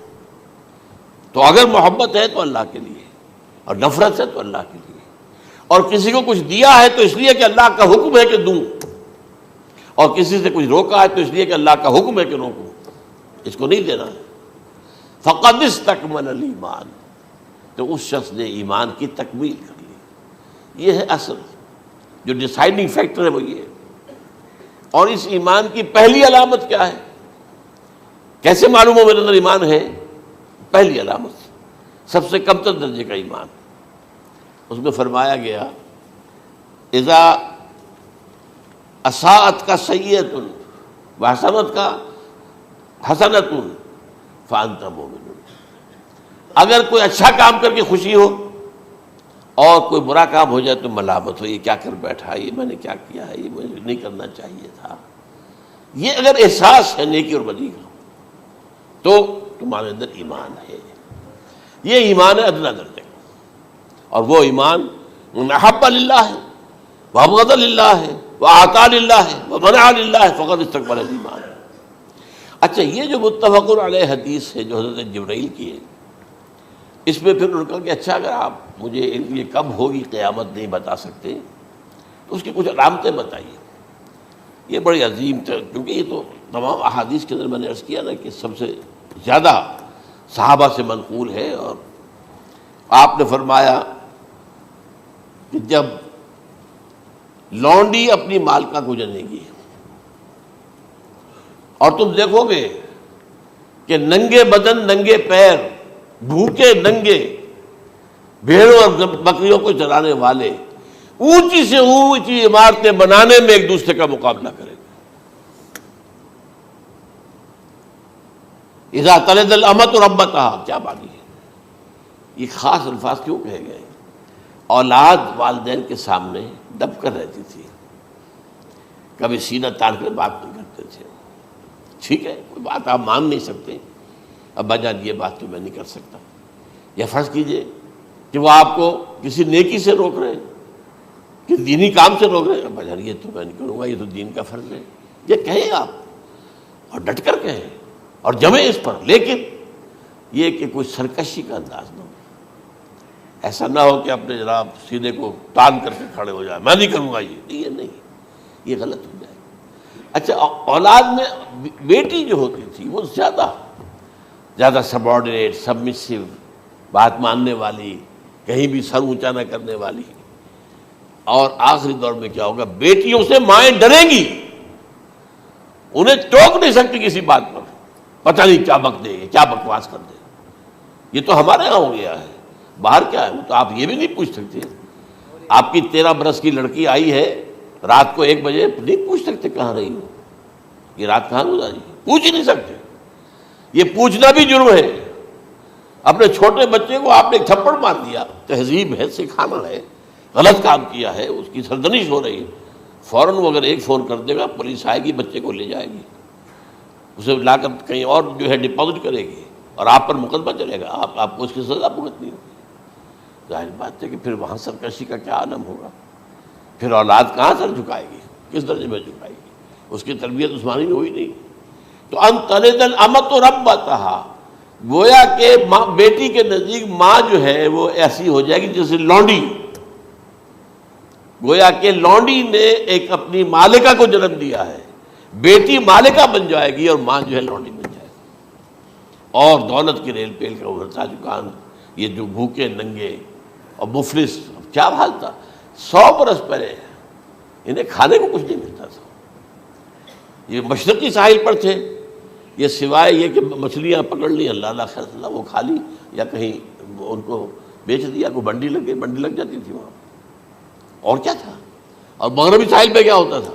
تو اگر محبت ہے تو اللہ کے لیے، اور نفرت ہے تو اللہ کے لیے. اور کسی کو کچھ دیا ہے تو اس لیے کہ اللہ کا حکم ہے کہ دوں، اور کسی سے کچھ روکا ہے تو اس لیے کہ اللہ کا حکم ہے کہ روکوں، اس کو نہیں دینا ہے. فقد استکمل الایمان، تو اس شخص نے ایمان کی تکمیل کر لی. یہ ہے اصل جو ڈیسائیڈنگ فیکٹر ہے، وہ یہ ہے. اور اس ایمان کی پہلی علامت کیا ہے؟ کیسے معلوم ہو میرے اندر ایمان ہے؟ پہلی علامت سب سے کم تر درجے کا ایمان، اس میں فرمایا گیا اذا اساءت کا سیئۃ وحسنت کا حسنۃ فانت مومن. اگر کوئی اچھا کام کر کے خوشی ہو اور کوئی برا کام ہو جائے تو ملامت ہو، یہ کیا کر بیٹھا، یہ میں نے کیا کیا ہے، یہ مجھے نہیں کرنا چاہیے تھا. یہ اگر احساس ہے نیکی اور بدی کا تو تمہارے اندر ایمان ہے. یہ ایمان ہے ادنا درجے کا. اور وہ ایمان احب للہ ہے، وابغض للہ ہے، واعطى للہ ہے، ومنع للہ ہے، فقد استکمل الایمان. اچھا، یہ جو متفق علیہ حدیث ہے جو حضرت جبرائیل کی ہے، اس میں پھر انہوں نے کہا کہ اچھا اگر آپ مجھے یہ کب ہوگی قیامت نہیں بتا سکتے تو اس کی کچھ علامتیں بتائیے. یہ بڑی عظیم تھا، کیونکہ یہ تو تمام احادیث کے اندر میں نے عرض کیا نا کہ سب سے زیادہ صحابہ سے منقول ہے. اور آپ نے فرمایا کہ جب لونڈی اپنی مالکہ کو جنے گی اور تم دیکھو گے کہ ننگے بدن ننگے پیر بھوکے ننگے بھیڑوں اور بکریوں کو چرانے والے اونچی سے اونچی عمارتیں بنانے میں ایک دوسرے کا مقابلہ کریں گے. اذا تلد الامۃ ربتہا، کیا بانی ہے؟ یہ خاص الفاظ کیوں کہے گئے؟ اولاد والدین کے سامنے دب کر رہتی تھی، کبھی سینہ تان کر بات نہیں کرتے تھے. ٹھیک ہے، کوئی بات آپ مان نہیں سکتے، ابا جان یہ بات تو میں نہیں کر سکتا. یا فرض کیجئے کہ وہ آپ کو کسی نیکی سے روک رہے ہیں، کہ دینی کام سے روک رہے ہیں، ابا جان یہ تو میں نہیں کروں گا، یہ تو دین کا فرض ہے. یہ کہیں آپ، اور ڈٹ کر کہیں اور جمیں اس پر، لیکن یہ کہ کوئی سرکشی کا انداز نہ ہو. ایسا نہ ہو کہ اپنے جناب سینے کو تان کر کے کھڑے ہو جائے، میں نہیں کروں گا، یہ نہیں، یہ غلط ہو جائے. اچھا، اولاد میں بیٹی جو ہوتی تھی وہ زیادہ سبارڈینیٹ، سبمسیو، بات ماننے والی، کہیں بھی سر اونچا نہ کرنے والی. اور آخری دور میں کیا ہوگا؟ بیٹیوں سے مائیں ڈریں گی، انہیں ٹوک نہیں سکتی کسی بات پر، پتہ نہیں کیا بک دے، کیا بکواس کر دے. یہ تو ہمارے یہاں ہو گیا ہے. باہر کیا ہے وہ تو آپ یہ بھی نہیں پوچھ سکتے. آپ کی 13 برس کی لڑکی آئی ہے رات کو 1 بجے، نہیں پوچھ سکتے کہاں رہی ہو، یہ رات کہاں گزاری، پوچھ ہی نہیں سکتے. یہ پوچھنا بھی جرم ہے. اپنے چھوٹے بچے کو آپ نے ایک تھپڑ مار دیا، تہذیب ہے، سکھانا ہے، غلط کام کیا ہے، اس کی سرزنش ہو رہی ہے، فوراً وہ اگر ایک فون کر دے گا پولیس آئے گی، بچے کو لے جائے گی، اسے لا کر کہیں اور جو ہے ڈپازٹ کرے گی، اور آپ پر مقدمہ چلے گا، آپ کو اس کی سزا بھگتنی ہوگی. ظاہر بات ہے کہ پھر وہاں سرکشی کا کیا عالم ہوگا. پھر اولاد کہاں سر جھکائے گی، کس درجے میں جھکائے گی؟ اس کی تربیت عثمانی میں ہوئی نہیں. تو ان تلد الامۃ ربتہا، گویا کہ بیٹی کے نزدیک ماں جو ہے وہ ایسی ہو جائے گی جیسے لونڈی گویا کہ لونڈی نے ایک اپنی مالکہ کو جنم دیا ہے، بیٹی مالکہ بن جائے گی اور ماں جو ہے لونڈی بن جائے گی، اور دولت کی ریل پیل کا ابھرتا دکان، یہ جو بھوکے ننگے اور مفلس، کیا حال تھا 100 برس پہلے، انہیں کھانے کو کچھ نہیں ملتا تھا۔ یہ مشرقی ساحل پر تھے، یہ سوائے یہ کہ مچھلیاں پکڑ لی، اللہ خیر اللہ وہ کھا لی، یا کہیں ان کو بیچ دیا، کوئی بنڈی لگ گئی، بنڈی لگ جاتی تھی وہاں، اور کیا تھا۔ اور مغربی ساحل پہ کیا ہوتا تھا،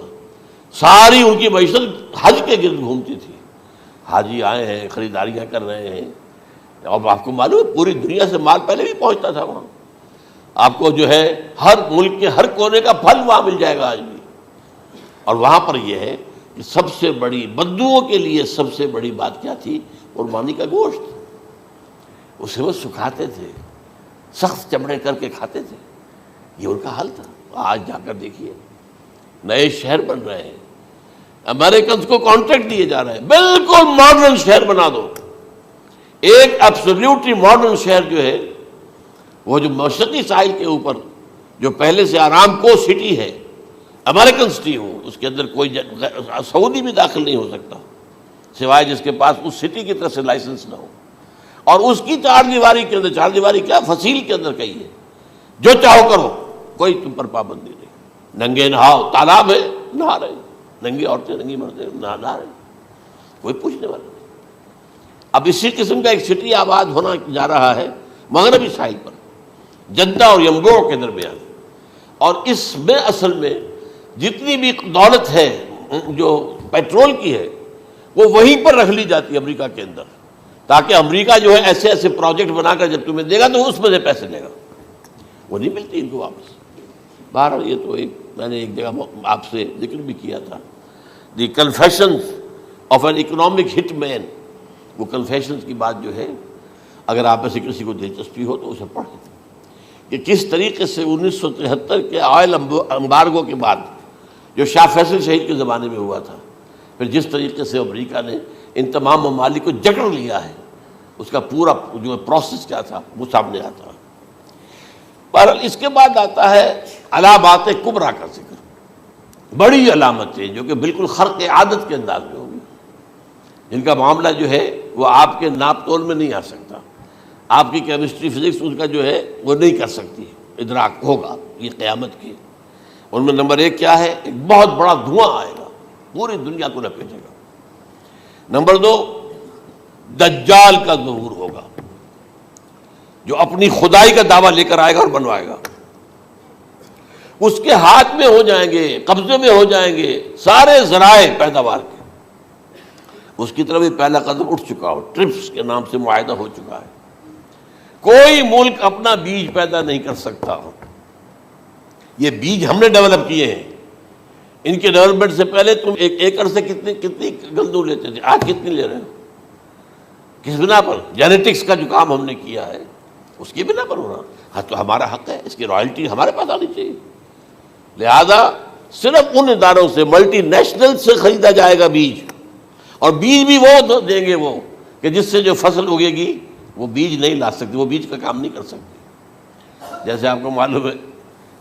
ساری ان کی معیشت حج کے گرد گھومتی تھی، حاجی آئے ہیں، خریداریاں کر رہے ہیں، اور آپ کو معلوم ہے پوری دنیا سے مال پہلے بھی پہنچتا تھا وہاں، آپ کو جو ہے ہر ملک کے ہر کونے کا پھل وہاں مل جائے گا آج بھی۔ اور وہاں پر یہ ہے کہ سب سے بڑی بدوؤں کے لیے سب سے بڑی بات کیا تھی، قربانی کا گوشت، اسے وہ سکھاتے تھے، سخت چمڑے کر کے کھاتے تھے، یہ ان کا حل تھا۔ آج جا کر دیکھیے نئے شہر بن رہے ہیں، امریکنز کو کانٹریکٹ دیے جا رہے ہیں، بالکل ماڈرن شہر بنا دو، ایک ایبسلیوٹلی ماڈرن شہر جو ہے وہ جو مشرقی ساحل کے اوپر جو پہلے سے آرام کو سٹی ہے، امریکن سٹی ہو، اس کے اندر کوئی سعودی بھی داخل نہیں ہو سکتا سوائے جس کے پاس اس سٹی کی طرف سے لائسنس نہ ہو، اور اس کی چار دیواری کے اندر، چار دیواری کیا فصیل کے اندر کہی ہے، جو چاہو کرو، کوئی تم پر پابندی نہیں، ننگے نہاؤ، تالاب ہے نہا رہے، ننگی عورتیں ننگی مردیں نہا رہے، کوئی پوچھنے والا نہیں۔ اب اسی قسم کا ایک سٹی آباد ہونا جا رہا ہے مغربی ساحل پر، جدہ اور ینبوع کے درمیان، اور اس میں اصل میں جتنی بھی دولت ہے جو پیٹرول کی ہے وہ وہیں پر رکھ لی جاتی ہے امریکہ کے اندر، تاکہ امریکہ جو ہے ایسے ایسے پروجیکٹ بنا کر جب تمہیں دے گا تو اس میں سے پیسے لے گا، وہ نہیں ملتی ان کو واپس۔ بہرحال یہ تو میں نے ایک جگہ آپ سے ذکر بھی کیا تھا، دی کنفیشنز آف این اکنامک ہٹ مین، وہ کنفیشنز کی بات جو ہے اگر آپ میں سے کسی کو دلچسپی ہو تو اسے پڑھیں، کہ کس طریقے سے 1973 کے آئل امبارگو کے بعد جو شاہ فیصل شہید کے زمانے میں ہوا تھا، پھر جس طریقے سے امریکہ نے ان تمام ممالک کو جکڑ لیا ہے، اس کا پورا جو پروسیس کیا تھا وہ سامنے آتا ہے۔ بہرحال اس کے بعد آتا ہے علامات کبریٰ کا ذکر، بڑی علامتیں جو کہ بالکل خرق عادت کے انداز میں ہوگی، جن کا معاملہ جو ہے وہ آپ کے ناپ تول میں نہیں آ سکتا، آپ کی کیمسٹری فزکس اس کا جو ہے وہ نہیں کر سکتی، ادراک ہوگا یہ قیامت کی۔ ان میں نمبر 1 کیا ہے، ایک بہت بڑا دھواں آئے گا، پوری دنیا کو لپیٹے گا۔ نمبر 2 دجال کا ظہور ہوگا، جو اپنی خدائی کا دعویٰ لے کر آئے گا اور بنوائے گا، اس کے ہاتھ میں ہو جائیں گے، قبضے میں ہو جائیں گے سارے ذرائع پیداوار کے، اس کی طرف بھی پہلا قدم اٹھ چکا ہو، ٹرپس کے نام سے معاہدہ ہو چکا ہے، کوئی ملک اپنا بیج پیدا نہیں کر سکتا، یہ بیج ہم نے ڈیولپ کیے ہیں، ان کے ڈیولپمنٹ سے پہلے تم ایک ایکڑ سے کتنی گندم لیتے تھے، آج کتنی لے رہے ہو، کس بنا پر؟ جینیٹکس کا جو کام ہم نے کیا ہے اس کی بنا پر ہو رہا، ہاں تو ہمارا حق ہے، اس کی رائلٹی ہمارے پاس آنی چاہیے، لہذا صرف ان اداروں سے ملٹی نیشنل سے خریدا جائے گا بیج، اور بیج بھی وہ دیں گے وہ کہ جس سے جو فصل اگے گی وہ بیج نہیں لا سکتی، وہ بیج کا کام نہیں کر سکتی۔ جیسے آپ کو معلوم ہے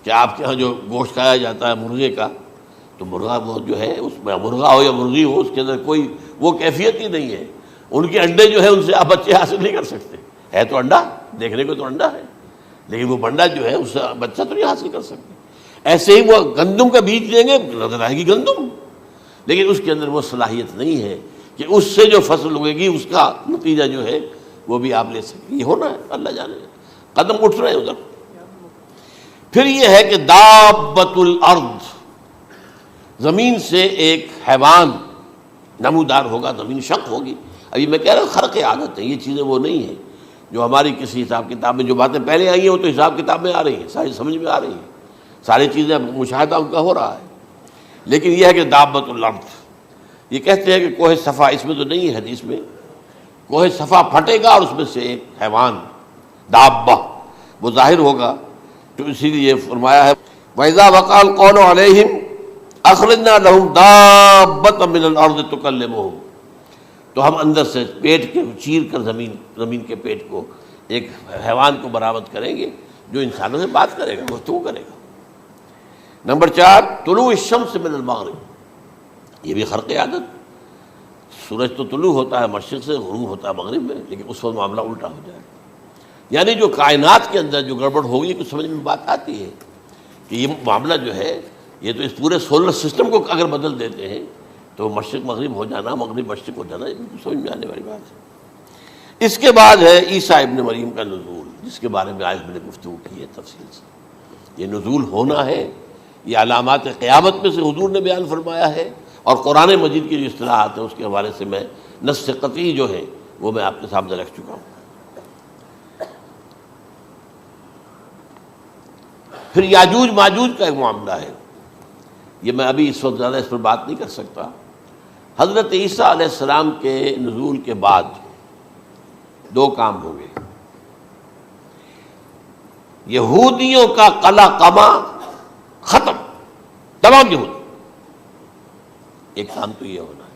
کہ آپ کے ہاں جو گوشت کھایا جاتا ہے مرغے کا، تو مرغا وہ جو ہے اس میں مرغا ہو یا مرغی ہو، اس کے اندر کوئی وہ کیفیت ہی نہیں ہے، ان کے انڈے جو ہے ان سے آپ بچے حاصل نہیں کر سکتے، ہے تو انڈا، دیکھنے کو تو انڈا ہے، لیکن وہ بنڈا جو ہے اس سے بچہ تو نہیں حاصل کر سکتے۔ ایسے ہی وہ گندم کا بیج دیں گے، نظر آئے گی گندم، لیکن اس کے اندر وہ صلاحیت نہیں ہے کہ اس سے جو فصل اگے گی اس کا نتیجہ جو ہے وہ بھی آپ لے سکیں، یہ ہونا ہے، اللہ جانے، قدم اٹھ رہے ہیں ادھر۔ پھر یہ ہے کہ دابۃ الارض، زمین سے ایک حیوان نمودار ہوگا، زمین شق ہوگی۔ ابھی میں کہہ رہا ہوں خرق عادت ہے، یہ چیزیں وہ نہیں ہیں جو ہماری کسی حساب کتاب میں جو باتیں پہلے آئی ہیں وہ تو حساب کتاب میں آ رہی ہیں، ساری سمجھ میں آ رہی ہیں، ساری چیزیں مشاہدہ ان کا ہو رہا ہے، لیکن یہ ہے کہ دابۃ الارض، یہ کہتے ہیں کہ کوہ صفا، اس میں تو نہیں ہے حدیث میں، کوہ صفا پھٹے گا اور اس میں سے ایک حیوان دابہ وہ ظاہر ہوگا، تو اسی لیے فرمایا ہے وَإِذَا وَقَعَ الْقَوْلُ عَلَيْهِمْ أَخْرَجْنَا لَهُمْ دَابَّةً مِّنَ الْأَرْضِ تُكَلِّمُهُمْ، تو ہم اندر سے پیٹ کے چیر کر زمین کے پیٹ کو ایک حیوان کو برآمد کریں گے جو انسانوں سے بات کرے گا، گفتگو کرے گا۔ نمبر 4 طلوع الشمس من المغرب، یہ بھی خرق عادت، سورج تو طلوع ہوتا ہے مشرق سے، غروب ہوتا ہے مغرب میں، لیکن اس وقت معاملہ الٹا ہو جائے، یعنی جو کائنات کے اندر جو گڑبڑ ہوگی کچھ سمجھ میں بات آتی ہے کہ یہ معاملہ جو ہے یہ تو اس پورے سولر سسٹم کو اگر بدل دیتے ہیں تو مشرق مغرب ہو جانا، مغرب مشرق ہو جانا، یہ سمجھ میں آنے والی بات ہے۔ اس کے بعد ہے عیسیٰ ابن مریم کا نزول، جس کے بارے میں آج میں نے گفتگو کی ہے تفصیل سے۔ یہ نزول ہونا ہے، یہ علامات قیامت میں سے حضور نے بیان فرمایا ہے، اور قرآن مجید کی جو اصطلاحات ہیں اس کے حوالے سے میں نص قطعی جو ہے وہ میں آپ کے سامنے رکھ چکا ہوں۔ پھر یاجوج ماجوج کا ایک معاملہ ہے، یہ میں ابھی اس وقت زیادہ اس پر بات نہیں کر سکتا۔ حضرت عیسیٰ علیہ السلام کے نزول کے بعد 2 کام ہوں گے، یہودیوں کا قلع قمع ختم، تمام یہود، ایک کام تو یہ ہونا ہے،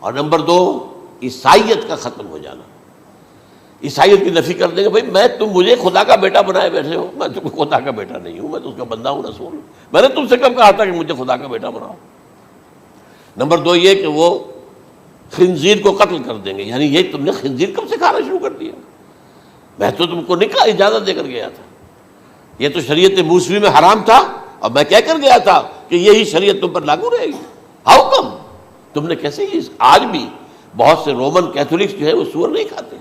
اور نمبر 2 عیسائیت کا ختم ہو جانا، عیسائیت کی نفی کر دیں گے، بھائی تم مجھے خدا کا بیٹا بنائے بیٹھے ہو، میں تم خدا کا بیٹا نہیں ہوں، میں تو اس کا بندہ ہوں، رسول ہوں، میں نے تم سے کب کہا تھا کہ مجھے خدا کا بیٹا بناؤ۔ نمبر 2 یہ کہ وہ خنزیر کو قتل کر دیں گے، یعنی یہ تم نے خنزیر کب سے کھانا شروع کر دیا، میں تو تم کو نکاح اجازت دے کر گیا تھا، یہ تو شریعت موسوی میں حرام تھا، اور میں کہہ کر گیا تھا کہ یہی شریعت تم پر لاگو رہے گی، ہاؤ کم تم نے کیسے یہ؟ آج بھی بہت سے رومن کیتھولکس جو ہے وہ سور نہیں کھاتے،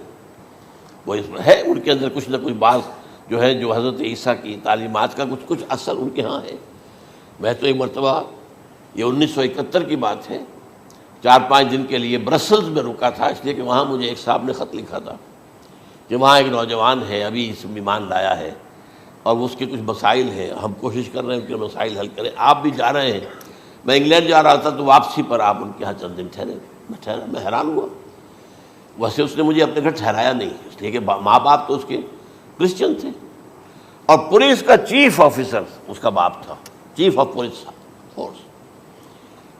وہ اس میں ہے ان کے اندر کچھ نہ کچھ بات جو ہے جو حضرت عیسیٰ کی تعلیمات کا کچھ اثر ان کے ہاں ہے۔ میں تو ایک مرتبہ، یہ 1971 کی بات ہے، 4-5 دن کے لیے برسلز میں رکا تھا، اس لیے کہ وہاں مجھے ایک صاحب نے خط لکھا تھا کہ وہاں ایک نوجوان ہے، ابھی اس ایمان لایا ہے، اور اس کے کچھ مسائل ہیں، ہم کوشش کر رہے ہیں ان کے مسائل حل کریں، آپ بھی جا رہے ہیں۔ میں انگلینڈ جا رہا تھا تو واپسی پر آپ ان کے یہاں چند دن ٹھہرے، میں حیران ہوا، ویسے اس نے مجھے اپنے گھر ٹھہرایا نہیں، اس لیے کہ ماں باپ تو اس کے کرسچن تھے، اور پولیس کا چیف آفیسر اس کا باپ تھا، چیف آف پولیس فورس۔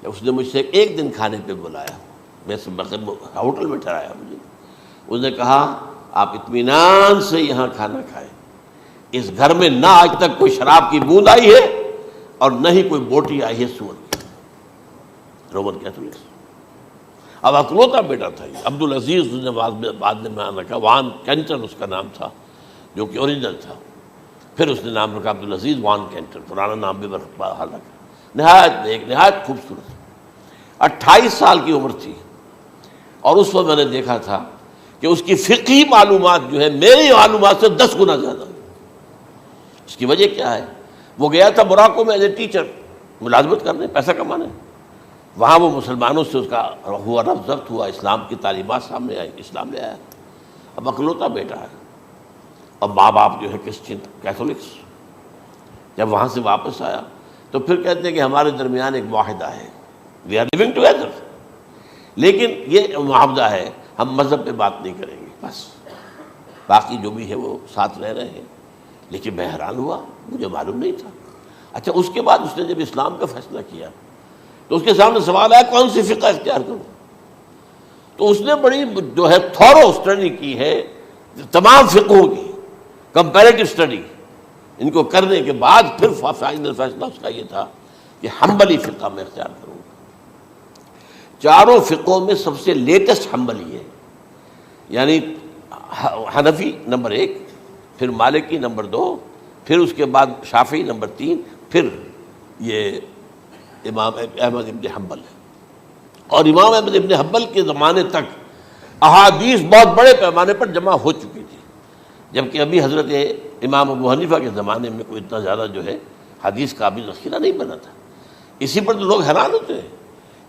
اس نے مجھ سے 1 دن کھانے پہ بلایا، میں ہوٹل میں ٹھہرایا مجھے، اس نے کہا آپ اطمینان سے یہاں کھانا کھائیں، اس گھر میں نہ آج تک کوئی شراب کی بوند آئی ہے اور نہ ہی کوئی بوٹی آئی ہے سور کی۔ رومن کیتھولکس، اب اکلوتا بیٹا تھا یہ، عبدالعزیز اس نے بعد میں نام رکھا، وان کینٹر اس کا نام تھا جو کہ اوریجنل تھا، پھر اس نے نام رکھا عبدالعزیز وان کینٹر، پرانا نام بھی بحال رکھا، نہایت خوبصورت، 28 سال کی عمر تھی، اور اس وقت میں نے دیکھا تھا کہ اس کی فقہی معلومات جو ہے میری معلومات سے 10 گنا زیادہ۔ اس کی وجہ کیا ہے؟ وہ گیا تھا موراکو میں ایز اے ٹیچر ملازمت کرنے، پیسہ کمانے، وہاں وہ مسلمانوں سے اس کا ہوا رفع ضبط ہوا، اسلام کی تعلیمات سامنے آئی، اسلام لے آیا، اب اکلوتا بیٹا ہے، اور ماں باپ جو ہے کرسچن کیتھولکس۔ جب وہاں سے واپس آیا تو پھر کہتے ہیں کہ ہمارے درمیان ایک معاہدہ ہے، وی آر لیونگ ٹوگیدر، لیکن یہ معاہدہ ہے ہم مذہب پہ بات نہیں کریں گے، بس باقی جو بھی ہے وہ ساتھ رہ رہے ہیں۔ لیکن میں حیران ہوا، مجھے معلوم نہیں تھا۔ اچھا، اس کے بعد اس نے جب اسلام کا فیصلہ کیا تو اس کے سامنے سوال آیا کون سی فقہ اختیار کروں، تو اس نے بڑی جو ہے تھورو اسٹڈی کی ہے تمام فقہوں کی، کمپیریٹو اسٹڈی، ان کو کرنے کے بعد پھر فائنل فیصلہ اس کا یہ تھا کہ حنبلی فقہ میں اختیار کروں گا۔ 4 فقہوں میں سب سے لیٹسٹ حنبلی ہے، یعنی حنفی نمبر 1، پھر مالکی نمبر 2، پھر اس کے بعد شافعی نمبر 3، پھر یہ امام احمد ابن حنبل ہے۔ اور امام احمد ابن حنبل کے زمانے تک احادیث بہت بڑے پیمانے پر جمع ہو چکی تھی، جبکہ ابھی حضرت امام ابو حنیفہ کے زمانے میں کوئی اتنا زیادہ جو ہے حدیث کا بھی ذخیرہ نہیں بنا تھا۔ اسی پر تو لوگ حیران ہوتے ہیں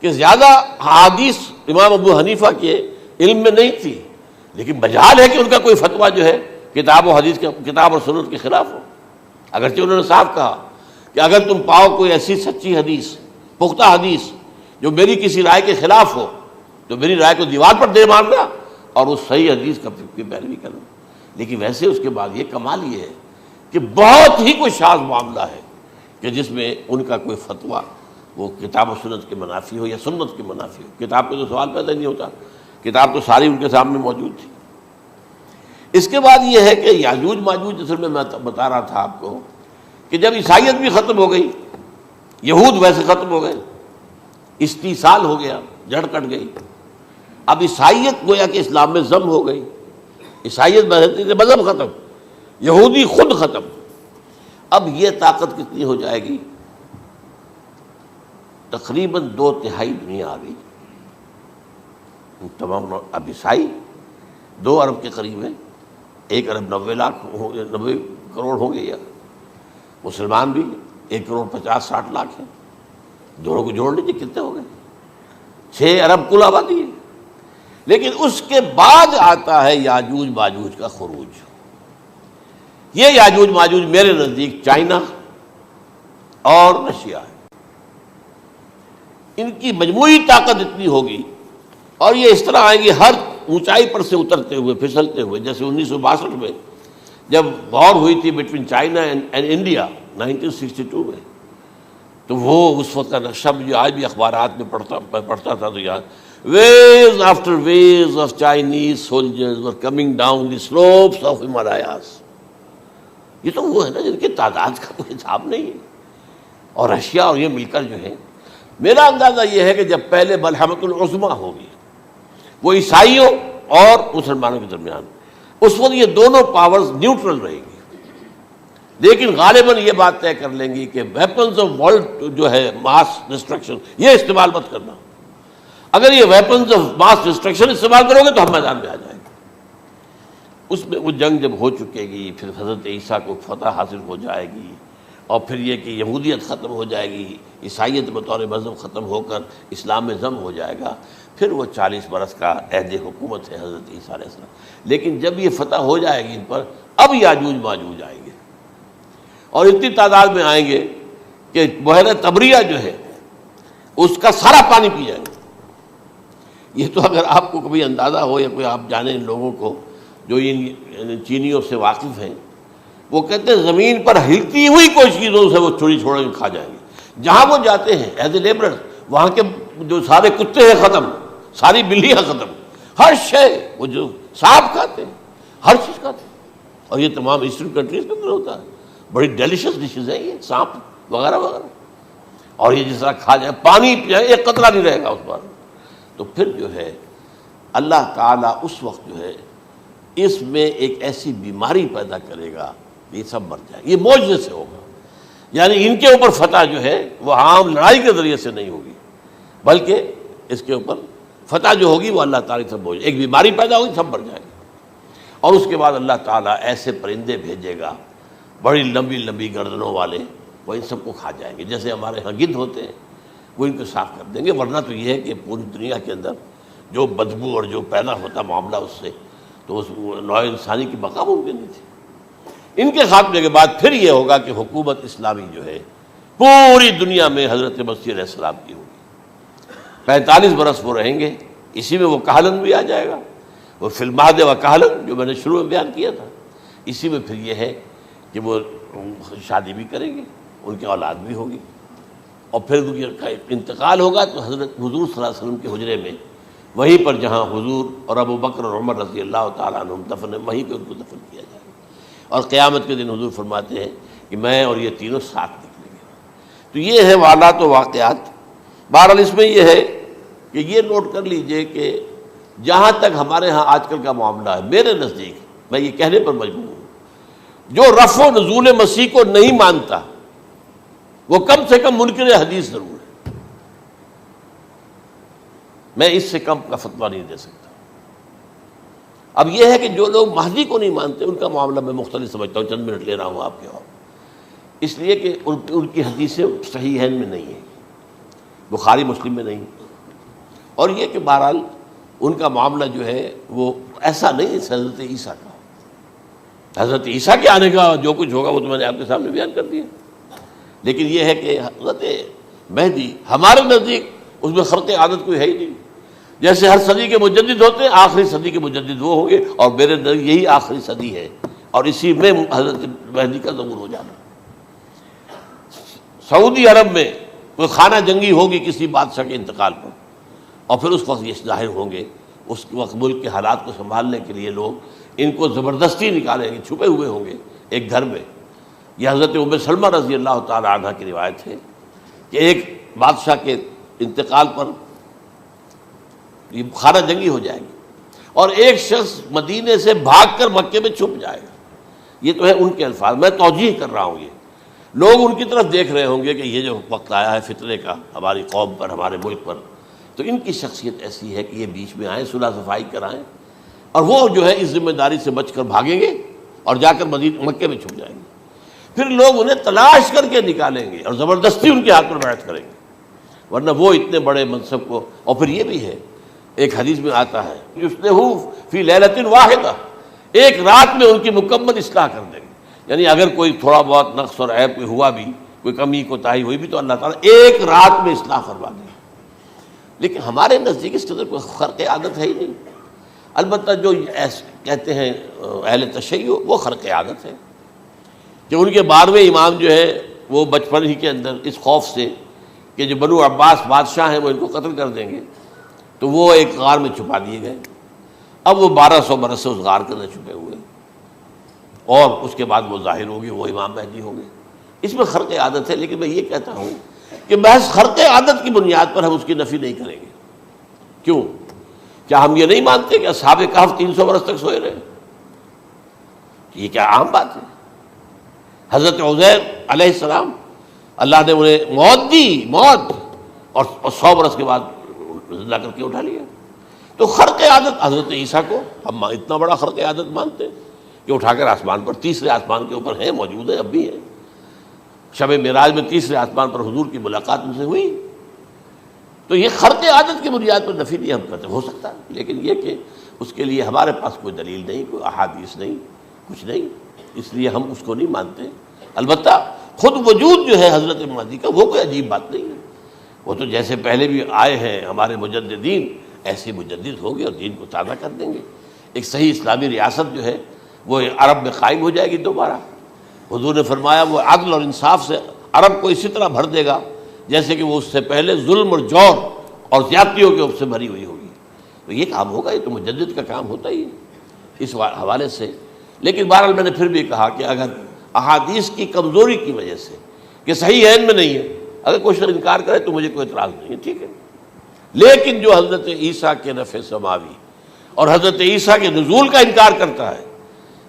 کہ زیادہ حدیث امام ابو حنیفہ کے علم میں نہیں تھی، لیکن مجال ہے کہ ان کا کوئی فتویٰ جو ہے کتاب و حدیث کے، کتاب اور سنت کے خلاف ہو، اگرچہ انہوں نے صاف کہا کہ اگر تم پاؤ کوئی ایسی سچی حدیث، پختہ حدیث جو میری کسی رائے کے خلاف ہو تو میری رائے کو دیوار پر دے مارنا اور اس صحیح حدیث کا پیروی کرنا۔ لیکن ویسے اس کے بعد یہ کمال یہ ہے کہ بہت ہی کوئی شاذ معاملہ ہے کہ جس میں ان کا کوئی فتویٰ وہ کتاب و سنت کے منافی ہو یا سنت کے منافی ہو۔ کتاب پہ تو سوال پیدا نہیں ہوتا، کتاب تو ساری ان کے سامنے موجود تھی۔ اس کے بعد یہ ہے کہ یاجوج ماجوج، جیسے میں بتا رہا تھا آپ کو کہ جب عیسائیت بھی ختم ہو گئی، یہود ویسے ختم ہو گئے، استیصال ہو گیا، جڑ کٹ گئی، اب عیسائیت گویا کہ اسلام میں ضم ہو گئی، عیسائیت مذہب ختم، یہودی خود ختم، اب یہ طاقت کتنی ہو جائے گی؟ تقریباً 2/3 دنیا آ گئی، تمام اب عیسائی 2 ارب کے قریب ہے، 1 ارب 90 کروڑ ہو گئے، یا مسلمان بھی 1 کروڑ 50-60 لاکھ ہیں، دونوں کو جوڑ لیجیے کتنے ہو گئے؟ 6 ارب کل آبادی ہے۔ لیکن اس کے بعد آتا ہے یاجوج ماجوج کا خروج۔ یہ یاجوج ماجوج میرے نزدیک چائنا اور رشیا ہے، ان کی مجموعی طاقت اتنی ہوگی، اور یہ اس طرح آئیں گے ہر اونچائی پر سے اترتے ہوئے، پھسلتے ہوئے، جیسے 1962 میں جب وار ہوئی تھی بٹوین چائنا اینڈ انڈیا 1962 میں، تو وہ اس وقت کا نقشہ مجھے آج بھی اخبارات میں پڑھتا تھا تو یاد، waves after waves of Chinese soldiers were coming down the slopes of Himalayas۔ یہ تو وہ ہے نا جن کی تعداد کا کوئی حساب نہیں ہے، اور رشیا اور یہ مل کر جو ہے، میرا اندازہ یہ ہے کہ جب پہلے ملحمۃ العظمیٰ ہوگی وہ عیسائیوں اور مسلمانوں کے درمیان، اس وقت یہ دونوں پاورز نیوٹرل رہیں گی، لیکن غالباً یہ بات طے کر لیں گی کہ ویپنز آف ورلڈ جو ہے ماس ڈسٹرکشن، یہ استعمال مت کرنا، اگر یہ ویپنز آف ماس ڈسٹرکشن استعمال کرو گے تو ہم میدان میں آ جائیں گے۔ اس میں وہ جنگ جب ہو چکے گی، پھر حضرت عیسیٰ کو فتح حاصل ہو جائے گی، اور پھر یہ کہ یہودیت ختم ہو جائے گی، عیسائیت بطور مذہب ختم ہو کر اسلام میں ضم ہو جائے گا، پھر وہ 40 برس کا عہد حکومت ہے حضرت عیسیٰ علیہ السلام۔ لیکن جب یہ فتح ہو جائے گی ان پر، اب یاجوج ماجوج آئیں گے، اور اتنی تعداد میں آئیں گے کہ بحیرہ طبریہ جو ہے اس کا سارا پانی پی جائیں گے۔ یہ تو اگر آپ کو کبھی اندازہ ہو، یا کوئی آپ جانیں ان لوگوں کو جو ان چینیوں سے واقف ہیں، وہ کہتے ہیں زمین پر ہلتی ہوئی کوئی چیزوں سے وہ چھوڑی چھوڑ کے کھا جائیں گے۔ جہاں وہ جاتے ہیں ایز اے لیبرر، وہاں کے جو سارے کتے ہیں ختم، ساری بلیاں ختم، ہر شے، وہ جو سانپ کھاتے ہیں، ہر چیز کھاتے ہیں، اور یہ تمام ایسٹرن کنٹریز کے اندر ہوتا ہے، بڑی ڈیلیشس ڈشز ہیں یہ سانپ وغیرہ وغیرہ، اور یہ جس طرح کھا جائے، پانی پئے، ایک قطرہ نہیں رہے گا اس بار۔ تو پھر جو ہے اللہ تعالیٰ اس وقت جو ہے اس میں ایک ایسی بیماری پیدا کرے گا کہ یہ سب مر جائے، یہ معجزے سے ہوگا، یعنی ان کے اوپر فتح جو ہے وہ عام لڑائی کے ذریعے سے نہیں ہوگی، بلکہ اس کے اوپر فتح جو ہوگی وہ اللہ تعالیٰ سے ہوگی، ایک بیماری پیدا ہوگی، سب مر جائے گا، اور اس کے بعد اللہ تعالیٰ ایسے پرندے بھیجے گا بڑی لمبی لمبی گردنوں والے، وہ ان سب کو کھا جائیں گے، جیسے ہمارے ہاں گدھ ہوتے ہیں، وہ ان کو صاف کر دیں گے۔ ورنہ تو یہ ہے کہ پوری دنیا کے اندر جو بدبو اور جو پیدا ہوتا معاملہ اس سے، تو اس نوع انسانی کی بقا ممکن نہیں تھی۔ ان کے خاتمے کے بعد پھر یہ ہوگا کہ حکومت اسلامی جو ہے پوری دنیا میں حضرت مسیح علیہ السلام کی ہوگی، 45 برس وہ رہیں گے، اسی میں وہ کہلن بھی آ جائے گا، وہ فی المہد و کہلن جو میں نے شروع میں بیان کیا تھا، اسی میں پھر یہ ہے کہ وہ شادی بھی کریں گے، ان کی اولاد بھی ہوگی، اور پھر ان کا انتقال ہوگا تو حضرت حضور صلی اللہ علیہ وسلم کے حجرے میں، وہیں پر جہاں حضور اور ابو بکر اور عمر رضی اللہ تعالیٰ عنہم دفن ہیں، وہیں پہ ان کو دفن کیا جائے گا، اور قیامت کے دن حضور فرماتے ہیں کہ میں اور یہ تینوں ساتھ نکلیں گے۔ تو یہ ہے والات و واقعات۔ بہرحال اس میں یہ ہے کہ یہ نوٹ کر لیجئے کہ جہاں تک ہمارے ہاں آج کل کا معاملہ ہے، میرے نزدیک میں یہ کہنے پر مجبور ہوں، جو رفع و نزول مسیح کو نہیں مانتا وہ کم سے کم منکر حدیث ضرور ہے، میں اس سے کم کا فتویٰ نہیں دے سکتا۔ اب یہ ہے کہ جو لوگ مہدی کو نہیں مانتے ان کا معاملہ میں مختلف سمجھتا ہوں، چند منٹ لے رہا ہوں آپ کے، اور اس لیے کہ ان کی حدیثیں صحیحین میں نہیں ہیں، بخاری مسلم میں نہیں، اور یہ کہ بہرحال ان کا معاملہ جو ہے وہ ایسا نہیں ہے حضرت عیسیٰ کا۔ حضرت عیسیٰ کے آنے کا جو کچھ ہوگا وہ تو میں نے آپ کے سامنے بیان کر دیا، لیکن یہ ہے کہ حضرت مہدی ہمارے نزدیک اس میں خرق عادت کوئی ہے ہی نہیں، جیسے ہر صدی کے مجدد ہوتے ہیں، آخری صدی کے مجدد وہ ہوں گے، اور میرے نزدیک یہی آخری صدی ہے، اور اسی میں حضرت مہدی کا ظہور ہو جانا۔ سعودی عرب میں کوئی خانہ جنگی ہوگی کسی بادشاہ کے انتقال پر، اور پھر اس وقت یہ ظاہر ہوں گے، اس وقت ملک کے حالات کو سنبھالنے کے لیے لوگ ان کو زبردستی نکالیں گے، چھپے ہوئے ہوں گے ایک گھر میں، یہ حضرت ام سلمہ رضی اللہ تعالی عنہ کی روایت ہے کہ ایک بادشاہ کے انتقال پر یہ خانہ جنگی ہو جائے گی اور ایک شخص مدینے سے بھاگ کر مکے میں چھپ جائے گا. یہ تو ہے ان کے الفاظ، میں توجیہ کر رہا ہوں. یہ لوگ ان کی طرف دیکھ رہے ہوں گے کہ یہ جو وقت آیا ہے فتنے کا ہماری قوم پر، ہمارے ملک پر، تو ان کی شخصیت ایسی ہے کہ یہ بیچ میں آئیں، صلح صفائی کرائیں، اور وہ جو ہے اس ذمہ داری سے بچ کر بھاگیں گے اور جا کر مکے میں چھپ جائیں گے. پھر لوگ انہیں تلاش کر کے نکالیں گے اور زبردستی ان کے ہاتھ پر بیعت کریں گے، ورنہ وہ اتنے بڑے منصب کو. اور پھر یہ بھی ہے، ایک حدیث میں آتا ہے یصلحُ فی لیلۃ واحدہ، ایک رات میں ان کی مکمل اصلاح کر دیں گے. یعنی اگر کوئی تھوڑا بہت نقص اور عیب کوئی ہوا بھی، کوئی کمی کوتاہی ہوئی بھی، تو اللہ تعالیٰ ایک رات میں اصلاح کروا دیں. لیکن ہمارے نزدیک اس قدر کوئی خرق عادت ہے ہی نہیں. البتہ جو کہتے ہیں اہل تشیع، وہ خرق عادت ہے کہ ان کے 12ویں امام جو ہے وہ بچپن ہی کے اندر اس خوف سے کہ جو بنو عباس بادشاہ ہیں وہ ان کو قتل کر دیں گے، تو وہ ایک غار میں چھپا دیے گئے. اب وہ 1200 برس سے اس غار کے اندر چھپے ہوئے، اور اس کے بعد وہ ظاہر ہوگی، وہ امام مہدی ہوں گے. اس میں خرق عادت ہے. لیکن میں یہ کہتا ہوں کہ محض خرق عادت کی بنیاد پر ہم اس کی نفی نہیں کریں گے. کیوں؟ کیا ہم یہ نہیں مانتے کہ اصحاب کہف 300 برس تک سوئے رہے؟ یہ کیا عام بات ہے؟ حضرت عزیر علیہ السلام، اللہ نے انہیں موت دی، موت، اور 100 برس کے بعد زندہ کر کے اٹھا لیا. تو خرق عادت حضرت عیسیٰ کو ہم اتنا بڑا خرق عادت مانتے ہیں کہ اٹھا کر آسمان پر، تیسرے آسمان کے اوپر ہیں، موجود ہیں، اب بھی ہیں. شب معراج میں تیسرے آسمان پر حضور کی ملاقات ان سے ہوئی. تو یہ خرق عادت کی بنیاد پر نفی نہیں ہم کہتے، ہو سکتا ہے، لیکن یہ کہ اس کے لیے ہمارے پاس کوئی دلیل نہیں، کوئی احادیث نہیں، کچھ نہیں، اس لیے ہم اس کو نہیں مانتے. البتہ خود وجود جو ہے حضرت مہدی کا، وہ کوئی عجیب بات نہیں ہے. وہ تو جیسے پہلے بھی آئے ہیں ہمارے مجددین، ایسے مجدد ہوں گے اور دین کو تازہ کر دیں گے. ایک صحیح اسلامی ریاست جو ہے وہ عرب میں قائم ہو جائے گی دوبارہ. حضور نے فرمایا وہ عدل اور انصاف سے عرب کو اسی طرح بھر دے گا جیسے کہ وہ اس سے پہلے ظلم اور جور اور زیادتیوں کے اوپر سے بھری ہوئی ہوگی. تو یہ کام ہوگا، یہ تو مجدد کا کام ہوتا ہی ہے اس حوالے سے. لیکن بہرحال میں نے پھر بھی کہا کہ اگر احادیث کی کمزوری کی وجہ سے کہ صحیح عین میں نہیں ہے، اگر کوئی شخص انکار کرے تو مجھے کوئی اعتراض نہیں ہے، ٹھیک ہے. لیکن جو حضرت عیسیٰ کے نفع سماوی اور حضرت عیسیٰ کے نزول کا انکار کرتا ہے،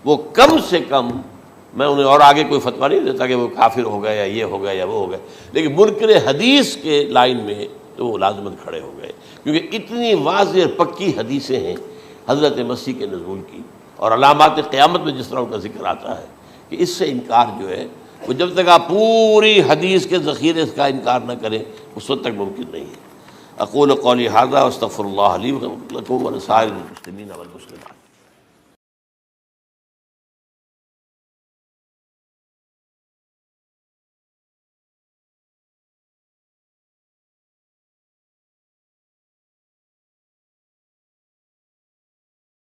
وہ کم سے کم، میں انہیں اور آگے کوئی فتویٰ نہیں دیتا کہ وہ کافر ہو گئے یا یہ ہو گئے یا وہ ہو گئے، لیکن منکر حدیث کے لائن میں تو وہ لازمت کھڑے ہو گئے، کیونکہ اتنی واضح اور پکی حدیثیں ہیں حضرت مسیح کے نزول کی، اور علامات قیامت میں جس طرح ان کا ذکر آتا ہے کہ اس سے انکار جو ہے وہ جب تک آپ پوری حدیث کے ذخیرے کا انکار نہ کریں اس وقت تک ممکن نہیں ہے. اقول قولی ھذا واستغفر اللہ لی ولکم ولسائر المسلمین والمسلمات.